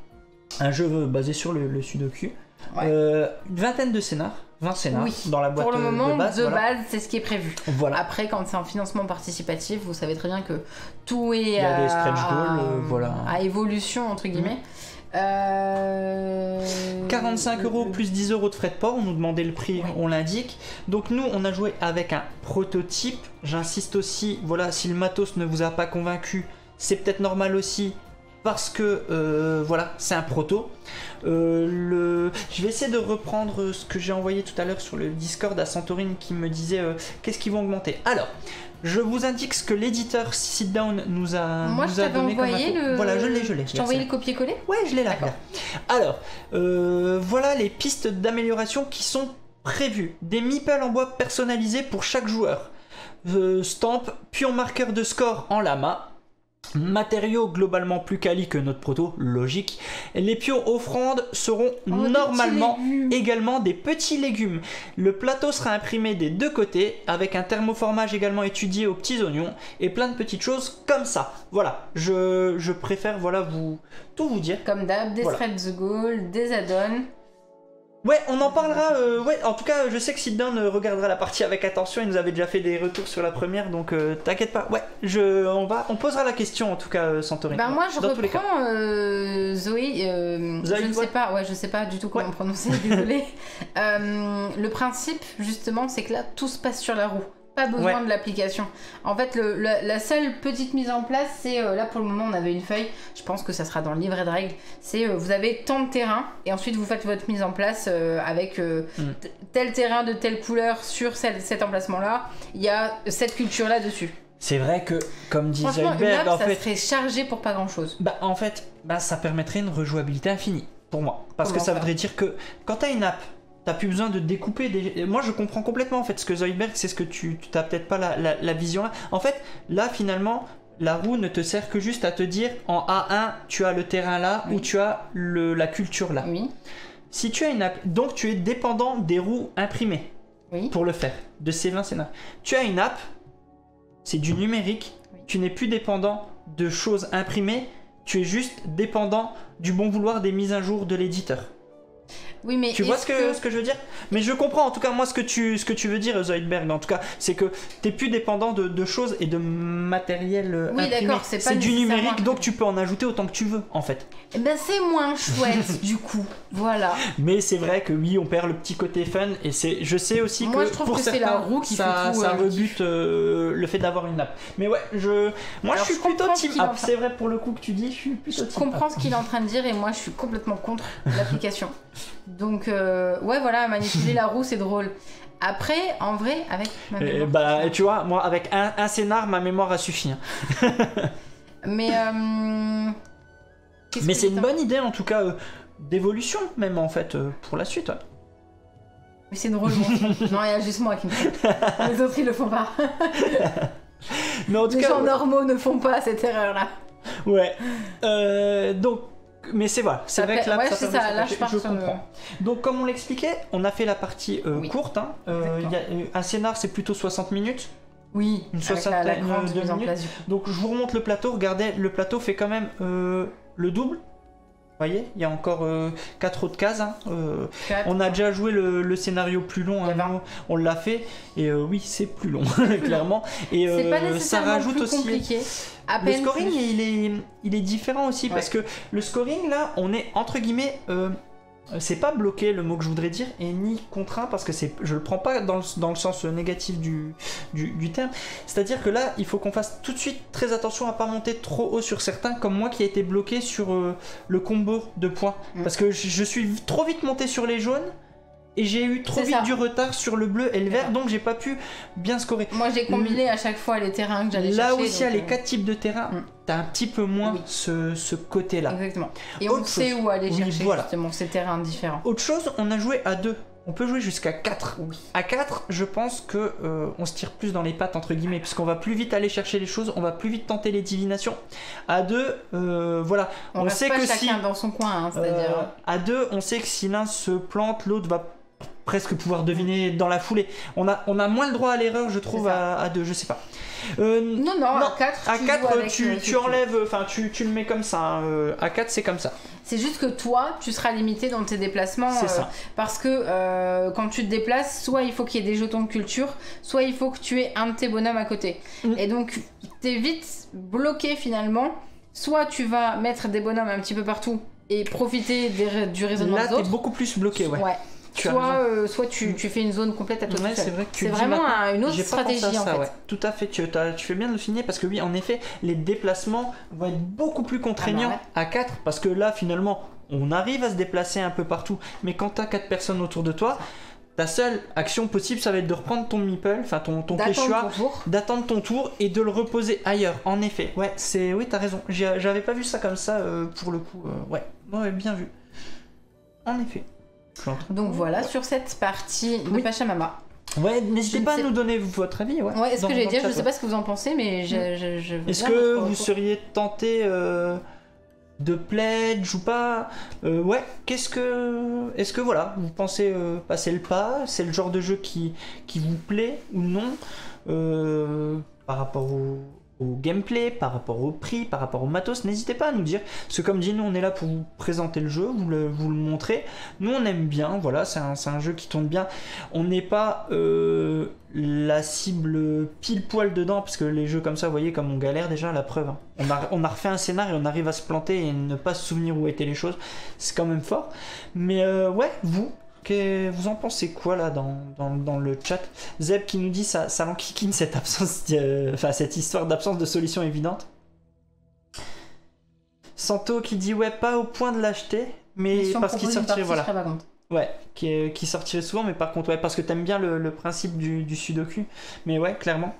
un jeu basé sur le Sudoku. Une vingtaine de scénars. 20 scénars dans la boîte pour le moment, de base. C'est ce qui est prévu. Voilà. Après, quand c'est en financement participatif, vous savez très bien que tout est Il y a des stretch goals, à évolution, entre guillemets. 45 € plus 10 € de frais de port, on nous demandait le prix, on l'indique. Donc nous, on a joué avec un prototype. J'insiste aussi, voilà, si le matos ne vous a pas convaincu, c'est peut-être normal aussi. Parce que voilà, c'est un proto. Je vais essayer de reprendre ce que j'ai envoyé tout à l'heure sur le Discord à Santorin qui me disait qu'est-ce qu'ils vont augmenter. Alors, je vous indique ce que l'éditeur Sit Down nous a Moi, je t'avais envoyé le... Voilà, je l'ai. Je t'ai envoyé le copier-coller ? Ouais, je l'ai là. Alors, voilà les pistes d'amélioration qui sont prévues. Des meeples en bois personnalisés pour chaque joueur. Stamp, pion marqueur de score en lama. Matériaux globalement plus quali que notre proto, logique. Les pions offrandes seront normalement également des petits légumes. Le plateau sera imprimé des deux côtés avec un thermoformage également étudié aux petits oignons et plein de petites choses comme ça. Voilà, je préfère tout vous dire. Comme d'hab, des threads the goal, des add-ons. Ouais, on en parlera. En tout cas, je sais que Siddown regardera la partie avec attention. Il nous avait déjà fait des retours sur la première, donc t'inquiète pas. Ouais, on posera la question en tout cas, Santorin. Bah moi, je reprends Zoé. Je ne sais pas du tout comment prononcer. Désolée. Le principe, justement, c'est que là, tout se passe sur la roue. pas besoin de l'application. En fait, la seule petite mise en place, c'est là pour le moment, on avait une feuille. Je pense que ça sera dans le livret de règles. C'est vous avez tant de terrain et ensuite vous faites votre mise en place avec tel terrain de telle couleur sur cet emplacement-là. Il y a cette culture-là dessus. C'est vrai que, comme dit Zoidberg, ça serait chargé pour pas grand-chose. En fait, ça permettrait une rejouabilité infinie pour moi. Parce que ça voudrait dire que quand t'as une app, t'as plus besoin de découper des... Moi je comprends complètement en fait ce que Zoidberg, c'est ce que tu t'as peut-être pas la vision là. En fait, là finalement, la roue ne te sert que juste à te dire en A1 tu as le terrain là ou tu as la culture là. Oui. Si tu as une app, donc tu es dépendant des roues imprimées pour le faire, de ces 20 scénarios. Tu as une app, c'est du numérique, tu n'es plus dépendant de choses imprimées, tu es juste dépendant du bon vouloir des mises à jour de l'éditeur. Oui, mais tu vois ce que je veux dire? Mais je comprends en tout cas moi ce que tu veux dire, Zoidberg, en tout cas c'est que t'es plus dépendant de choses et de matériel imprimé. C'est du numérique, donc tu peux en ajouter autant que tu veux en fait. C'est moins chouette du coup, voilà. Mais c'est vrai que oui, on perd le petit côté fun et je sais aussi moi, je trouve pour que certains, c'est la roue qui ça rebute le fait d'avoir une app. Mais ouais, je suis plutôt team app. C'est vrai pour le coup que tu dis, je suis plutôt team app. Je comprends ce qu'il est en train de dire et moi je suis complètement contre l'application. Donc ouais, voilà, manipuler la roue c'est drôle. Après, en vrai, avec ma mémoire... tu vois, moi avec un scénar, ma mémoire a suffi. Mais c'est une bonne idée en tout cas d'évolution même en fait pour la suite. Ouais. Mais c'est drôle, non, il y a juste moi qui me fais. Les autres ils le font pas. Mais en tout les cas, gens normaux ne font pas cette erreur là. Ouais. Donc mais c'est vrai que là, ouais, c'est ça, là je comprends. Donc comme on l'expliquait, on a fait la partie courte. Y a, un scénar c'est plutôt 60 minutes. Oui, une soixantaine de minutes. Donc je vous remonte le plateau, regardez, le plateau fait quand même le double. Vous voyez, il y a encore 4 autres cases. On a déjà joué le scénario plus long, on l'a fait. Et oui, c'est plus long, clairement. Et ça rajoute aussi. Compliqué. Le scoring, il est différent aussi parce que le scoring, là, on est entre guillemets. C'est pas bloqué le mot que je voudrais dire et ni contraint parce que je le prends pas dans le sens négatif du terme. C'est-à-dire que là, il faut qu'on fasse tout de suite très attention à pas monter trop haut sur certains, comme moi qui a été bloqué sur le combo de points. Parce que je suis trop vite monté sur les jaunes et j'ai eu trop vite du retard sur le bleu et le vert, donc j'ai pas pu bien scorer. Moi j'ai combiné à chaque fois les terrains que j'allais chercher. Là aussi, à les 4 types de terrains, t'as un petit peu moins ce côté-là. Exactement. Et on sait où aller chercher justement ces terrains différents. Autre chose, on a joué à 2. On peut jouer jusqu'à 4. Oui. À 4, je pense que on se tire plus dans les pattes, entre guillemets, puisqu'on va plus vite aller chercher les choses, on va plus vite tenter les divinations. À 2, voilà. On sait que chacun dans son coin, c'est-à-dire... à 2, on sait que si l'un se plante, l'autre va presque pouvoir deviner dans la foulée. On a moins le droit à l'erreur, je trouve, à 2, je sais pas. Non, à 4, à 4 tu enlèves, enfin tu le mets comme ça. À 4, c'est comme ça. C'est juste que toi, tu seras limité dans tes déplacements. C'est ça. Parce que quand tu te déplaces, soit il faut qu'il y ait des jetons de culture, soit il faut que tu aies un de tes bonhommes à côté. Et donc, t'es vite bloqué finalement. Soit tu vas mettre des bonhommes un petit peu partout et profiter du raisonnement des autres. Là, t'es beaucoup plus bloqué, ouais. Soit tu fais une zone complète à toi tout seul. C'est vrai que c'est vraiment une autre stratégie en fait. Ouais. Tout à fait, tu fais bien de le signer parce que oui, en effet, les déplacements vont être beaucoup plus contraignants à 4 parce que là, finalement, on arrive à se déplacer un peu partout. Mais quand t'as 4 personnes autour de toi, ta seule action possible, ça va être de reprendre ton meeple, enfin ton quechua, d'attendre ton tour et de le reposer ailleurs. En effet, oui, t'as raison. J'avais pas vu ça comme ça pour le coup. Ouais, bien vu. En effet. Donc voilà, sur cette partie de Pachamama. Ouais, n'hésitez pas à nous donner votre avis. Ouais, est-ce que j'allais dire, je sais pas ce que vous en pensez, mais est-ce que vous seriez tenté de pledge ou pas est-ce que voilà, vous pensez passer le pas, c'est le genre de jeu qui vous plaît ou non par rapport au gameplay, par rapport au prix, par rapport au matos, n'hésitez pas à nous dire. Parce que comme dit, nous on est là pour vous présenter le jeu, vous le montrer. Nous on aime bien, voilà, c'est un jeu qui tourne bien. On n'est pas la cible pile poil dedans, parce que les jeux comme ça, vous voyez comme on galère déjà, la preuve. On a refait un scénar et on arrive à se planter et ne pas se souvenir où étaient les choses. C'est quand même fort. Mais vous, Vous en pensez quoi là dans le chat? Zeb qui nous dit ça l'enquiquine cette absence, cette histoire d'absence de solution évidente. Santo qui dit ouais, pas au point de l'acheter, mais parce qu'il sortirait, voilà. Ouais, qui sortirait souvent, mais par contre, ouais, parce que t'aimes bien le principe du sudoku. Mais ouais, clairement.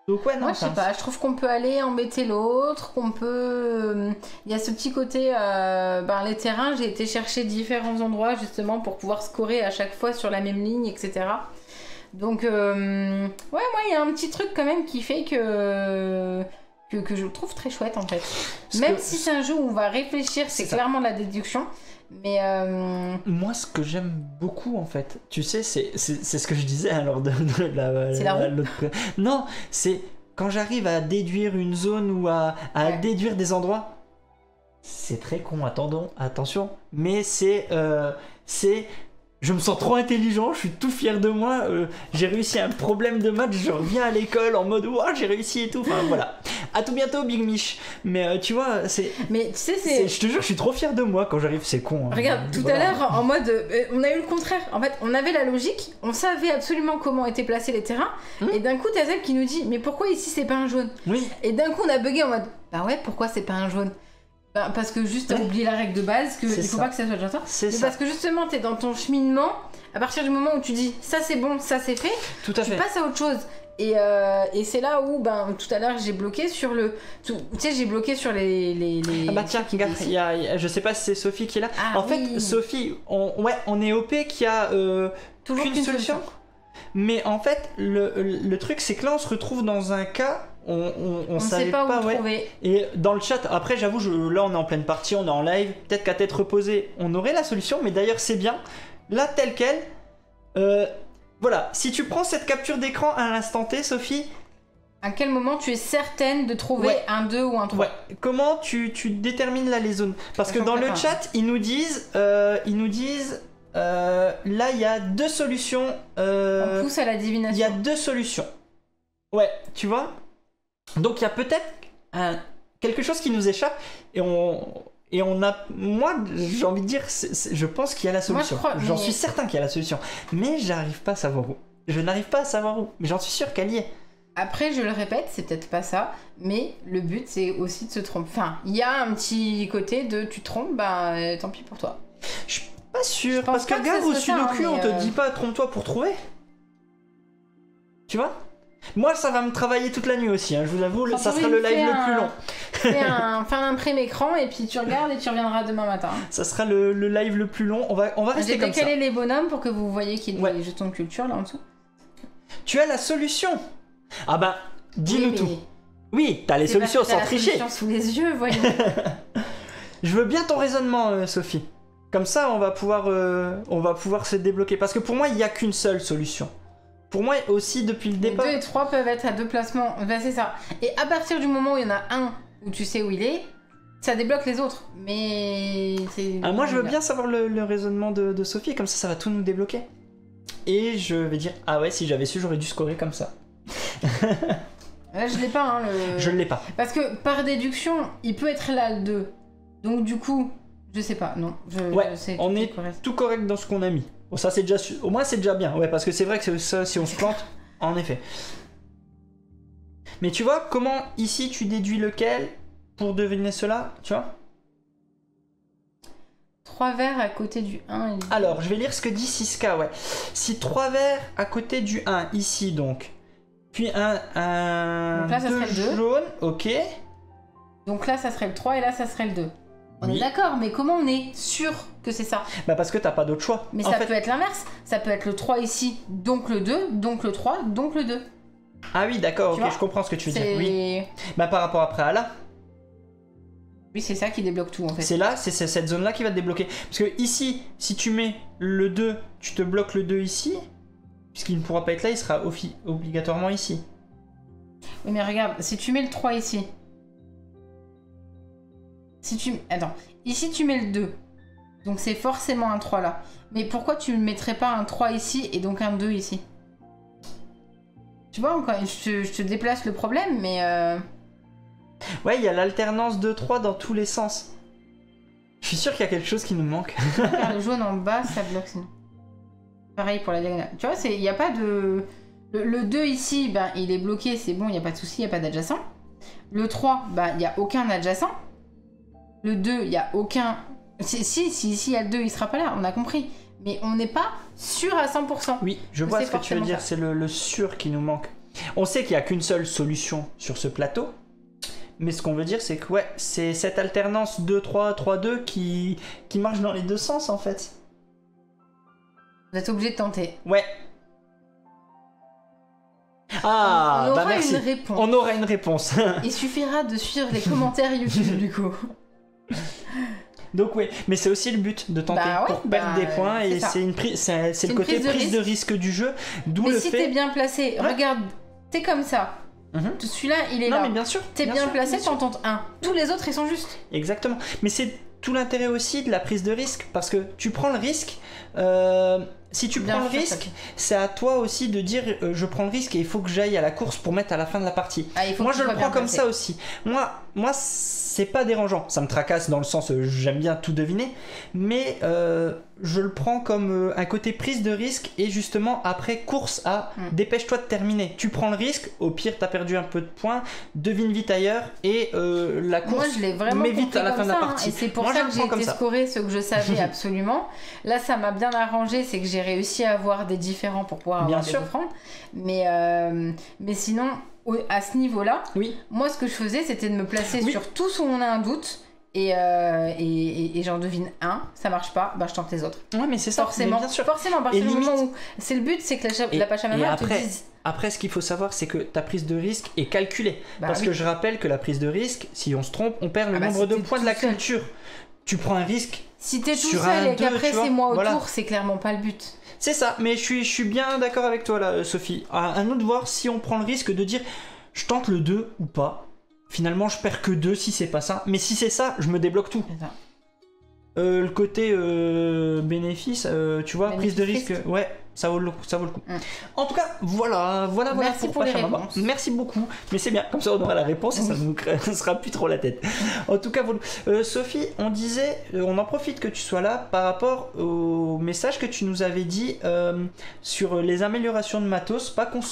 Donc ouais, non. Moi, je sais pas, je trouve qu'on peut aller embêter l'autre, qu'on peut... Il y a ce petit côté, les terrains, j'ai été chercher différents endroits justement pour pouvoir scorer à chaque fois sur la même ligne, etc. Donc, ouais, moi, il y a un petit truc quand même qui fait que je trouve très chouette en fait. Même si c'est un jeu où on va réfléchir, c'est clairement de la déduction. Mais moi, ce que j'aime beaucoup en fait, tu sais, c'est ce que je disais alors de c'est la roue. Non, c'est quand j'arrive à déduire une zone ou à déduire des endroits. C'est très con, attention, mais c'est je me sens trop intelligent, je suis tout fier de moi, j'ai réussi un problème de maths, je reviens à l'école en mode ouah, j'ai réussi et tout, enfin voilà. À tout bientôt Big Mich. Mais tu vois, c'est... Mais tu sais, c'est... Je te jure, je suis trop fier de moi quand j'arrive, c'est con. Hein. Regarde, tout à l'heure, en mode... on a eu le contraire. En fait, on avait la logique, on savait absolument comment étaient placés les terrains, et d'un coup, t'as Zeb qui nous dit, mais pourquoi ici c'est pas un jaune? Oui. Et d'un coup, on a bugué en mode, bah ouais, pourquoi c'est pas un jaune? Parce que juste t'as oublié la règle de base, qu'il faut pas que ça soit déjà ça. Mais parce que justement, t'es dans ton cheminement, à partir du moment où tu dis, ça c'est bon, ça c'est fait, tu passes à autre chose. Et c'est là où, tout à l'heure, j'ai bloqué sur le... Tu sais, j'ai bloqué sur les... Ah bah tiens, regarde, je sais pas si c'est Sophie qui est là. Ah, en fait, Sophie, on est OP qui a toujours qu'une solution. Mais en fait, le truc, c'est que là, on se retrouve dans un cas... On savait sait pas où trouver. Et dans le chat, après, j'avoue, là, on est en pleine partie, on est en live. Peut-être qu'à tête reposée, on aurait la solution. Mais d'ailleurs, c'est bien. Là, tel quel... Voilà, si tu prends cette capture d'écran à l'instant T, Sophie... À quel moment tu es certaine de trouver un 2 ou un 3? Ouais. Comment tu détermines là les zones? Parce que dans le chat, ils nous disent... là, il y a 2 solutions. On pousse à la divination. Il y a 2 solutions. Ouais, tu vois? Donc il y a peut-être quelque chose qui nous échappe et on a... Moi, j'ai envie de dire, je pense qu'il y a la solution. J'en suis certain qu'il y a la solution. Mais j'arrive pas à savoir où. Je n'arrive pas à savoir où. Mais j'en suis sûr qu'elle y est. Après, je le répète, c'est peut-être pas ça. Mais le but, c'est aussi de se tromper. Enfin, il y a un petit côté de tu te trompes, tant pis pour toi. Je suis pas sûr. Parce que regarde, au sudoku, on te dit pas trompe-toi pour trouver. Tu vois? Moi, ça va me travailler toute la nuit aussi, hein, je vous avoue, ça sera le live le plus long. Fais un prime écran et puis tu regardes et tu reviendras demain matin. Ça sera le live le plus long, on va rester comme ça. J'ai décalé les bonhommes pour que vous voyez qu'il y a des jetons de culture là en dessous. Tu as la solution? Ah bah, dis-nous tout. Oui, t'as les solutions sans tricher. La solution sous les yeux, voyons. Je veux bien ton raisonnement, Sophie. Comme ça, on va pouvoir se débloquer. Parce que pour moi, il n'y a qu'une seule solution. Pour moi aussi, depuis le départ... 2 et 3 peuvent être à 2 placements, c'est ça. Et à partir du moment où il y en a un où tu sais où il est, ça débloque les autres. Mais c'est... moi, je veux bien savoir le raisonnement de Sophie, comme ça va tout nous débloquer. Et je vais dire, ah ouais, si j'avais su, j'aurais dû scorer comme ça. Là, je l'ai pas, hein, Je l'ai pas. Parce que, par déduction, il peut être là, le 2. Donc, du coup, je sais pas, non. On est tout correct dans ce qu'on a mis. Bon, ça c'est déjà au moins c'est déjà bien, ouais, parce que c'est vrai que ça, si on se plante, en effet. Mais tu vois comment ici tu déduis lequel pour deviner cela, tu vois? 3 verres à côté du 1 et du 2. Alors, je vais lire ce que dit Siska, ouais. Si 3 verres à côté du 1, ici donc, puis un donc là, ça serait le 2. Jaune, ok. Donc là, ça serait le 3 et là, ça serait le 2. On est d'accord, mais comment on est sûr que c'est ça? Bah parce que t'as pas d'autre choix. Mais ça peut être l'inverse. Ça peut être le 3 ici, donc le 2, donc le 3, donc le 2. Ah oui, d'accord, ok, je comprends ce que tu veux dire. Oui. Bah par rapport après à là. Oui, c'est ça qui débloque tout en fait. C'est là, c'est cette zone-là qui va te débloquer. Parce que ici, si tu mets le 2, tu te bloques le 2 ici. Puisqu'il ne pourra pas être là, il sera obligatoirement ici. Oui, mais regarde, si tu mets le 3 ici... Attends, ici tu mets le 2, donc c'est forcément un 3 là. Mais pourquoi tu ne mettrais pas un 3 ici et donc un 2 ici? Tu vois, encore, je te déplace le problème, mais... Ouais, il y a l'alternance 2-3 dans tous les sens. suis sûr qu'il y a quelque chose qui nous manque. Faire le jaune en bas, ça bloque sinon. Pareil pour la diagonale. Tu vois, il n'y a pas de... Le 2 ici, ben, il est bloqué, c'est bon, il n'y a pas de souci, il n'y a pas d'adjacent. Le 3, ben, il n'y a aucun adjacent. Le 2, il n'y a aucun... Si ici il y a le 2, il sera pas là, on a compris. Mais on n'est pas sûr à 100%. Oui, je vois ce que tu veux dire, c'est le sûr qui nous manque. On sait qu'il n'y a qu'une seule solution sur ce plateau. Mais ce qu'on veut dire, c'est que ouais, c'est cette alternance 2-3, 3-2 qui marche dans les deux sens en fait. Vous êtes obligé de tenter. Ouais. Ah, on aura merci. Une réponse. On aura une réponse. Il suffira de suivre les commentaires YouTube du coup. Donc oui, mais c'est aussi le but de tenter pour perdre des points et c'est le côté prise de risque du jeu. D'où le fait. Mais si t'es bien placé, regarde, t'es comme ça. Celui-là, il est là. Non, mais bien sûr. T'es bien placé, t'en tentes un. Tous les autres, ils sont justes. Exactement. Mais c'est tout l'intérêt aussi de la prise de risque parce que tu prends le risque. Si tu prends le risque, c'est à toi aussi de dire je prends le risque et il faut que j'aille à la course pour mettre à la fin de la partie. Moi, je le prends comme ça aussi. Moi, c'est pas dérangeant. Ça me tracasse dans le sens j'aime bien tout deviner, mais je le prends comme un côté prise de risque et justement après course à dépêche-toi de terminer. Tu prends le risque, au pire t'as perdu un peu de points, devine vite ailleurs et la course met vite à la fin de la partie. Et c'est pour ça que j'ai été scoré ce que je savais absolument. Là, ça m'a bien arrangé, c'est que j'ai réussi à avoir des différents pour pouvoir avoir des offrandes. Mais sinon, à ce niveau-là, moi ce que je faisais, c'était de me placer sur tout ce où on a un doute. Et j'en devine un, ça marche pas, bah je tente les autres. Ouais, mais c'est ça. Forcément, bien sûr. Forcément, à partir du moment où c'est le but, c'est que la Pachamama te dise. Après, ce qu'il faut savoir, c'est que ta prise de risque est calculée. Parce que je rappelle que la prise de risque, si on se trompe, on perd le nombre de points de la culture. Tu prends un risque. Si t'es tout seul et qu'après c'est moi autour, c'est clairement pas le but. C'est ça, mais je suis bien d'accord avec toi là, Sophie. À nous de voir si on prend le risque de dire je tente le 2 ou pas. Finalement, je perds que 2 si c'est pas ça. Mais si c'est ça, je me débloque tout. Le côté bénéfice, tu vois, prise de risque, ouais, ça vaut le coup. En tout cas, voilà Merci pour les réponses. Merci beaucoup, mais c'est bien, comme ça on aura la réponse et ça nous sera plus trop la tête. En tout cas, Sophie, on disait, on en profite que tu sois là par rapport au message que tu nous avais dit sur les améliorations de matos, pas qu'on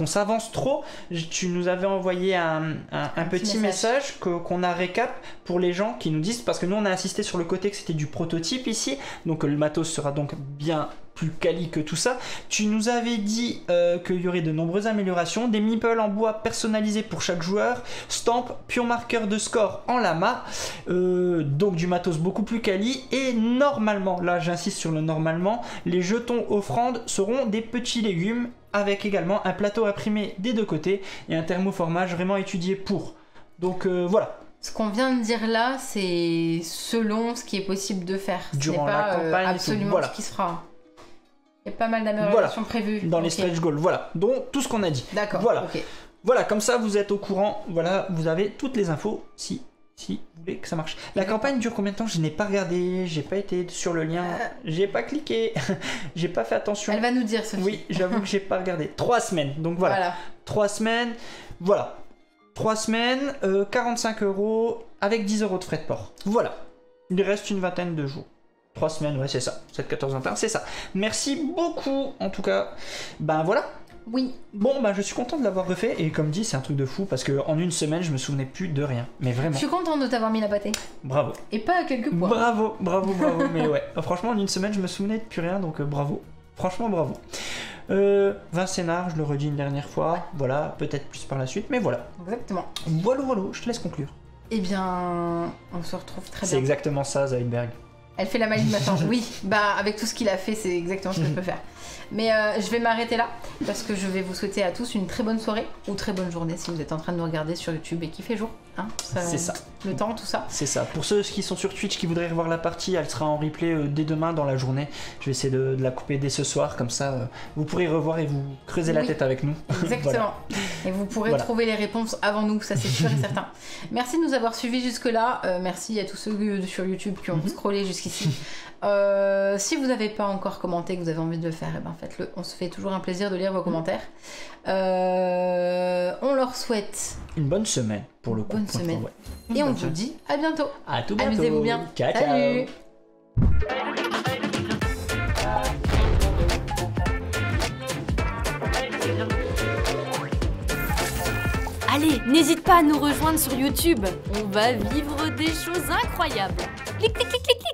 s'avance trop. Tu nous avais envoyé un petit message qu'on a récap pour les gens qui nous disent, parce que nous on a insisté sur le côté que c'était du prototype ici, donc le matos sera donc bien plus quali que tout ça. Tu nous avais dit qu'il y aurait de nombreuses améliorations, des meeples en bois personnalisés pour chaque joueur, stamp, pion marqueur de score en lama, donc du matos beaucoup plus quali, et normalement, là j'insiste sur le normalement, les jetons offrandes seront des petits légumes avec également un plateau imprimé des deux côtés et un thermoformage vraiment étudié pour. Donc voilà. Ce qu'on vient de dire là, c'est selon ce qui est possible de faire. Durant la campagne, absolument ce qui se fera. Il y a pas mal d'améliorations prévues. Dans les stretch goals, voilà. Donc tout ce qu'on a dit. D'accord. Voilà. Voilà, comme ça vous êtes au courant. Voilà, vous avez toutes les infos si vous voulez que ça marche. La campagne dure combien de temps? Je n'ai pas regardé, j'ai pas été sur le lien, j'ai pas cliqué, j'ai pas fait attention. Elle va nous dire, Sophie. Oui, j'avoue que j'ai pas regardé. 3 semaines, donc voilà. 3 semaines, voilà. 3 semaines, 45 € avec 10 € de frais de port. Voilà. Il reste une vingtaine de jours. 3 semaines, ouais, c'est ça. 7, 14, 21, c'est ça. Merci beaucoup, en tout cas. Ben voilà. Oui. Bon, ben je suis content de l'avoir refait. Et comme dit, c'est un truc de fou parce qu'en une semaine, je me souvenais plus de rien. Mais vraiment. Je suis contente de t'avoir mis la pâtée. Bravo. Et pas à quelques points. Bravo. Mais ouais. Franchement, en une semaine, je me souvenais de plus rien. Donc bravo. Franchement, bravo. 20 scénars, je le redis une dernière fois, voilà, peut-être plus par la suite, mais voilà. Exactement. Voilà, je te laisse conclure. Eh bien, on se retrouve très bien. C'est exactement ça, Zoidberg. Elle fait la maline maintenant, oui, bah avec tout ce qu'il a fait, c'est exactement ce que je peux faire. Mais je vais m'arrêter là, parce que je vais vous souhaiter à tous une très bonne soirée, ou très bonne journée si vous êtes en train de nous regarder sur YouTube et qu'il fait jour. Hein, c'est ça. Le temps, tout ça. C'est ça. Pour ceux qui sont sur Twitch qui voudraient revoir la partie, elle sera en replay dès demain dans la journée. Je vais essayer de la couper dès ce soir, comme ça vous pourrez revoir et vous creuser la tête avec nous. Exactement. Voilà. Et vous pourrez trouver les réponses avant nous, ça c'est sûr et certain. Merci de nous avoir suivis jusque-là. Merci à tous ceux sur YouTube qui ont scrollé jusqu'ici. Si vous n'avez pas encore commenté, que vous avez envie de le faire, commentaires, et ben faites-le. On se fait toujours un plaisir de lire vos commentaires. On leur souhaite une bonne semaine pour le coup. Bonne semaine. Et on vous dit à bientôt. À tout bientôt. Amusez-vous bien. Ciao, Salut. Allez, n'hésite pas à nous rejoindre sur YouTube. On va vivre des choses incroyables. Clic, clic, clic, clic, clic.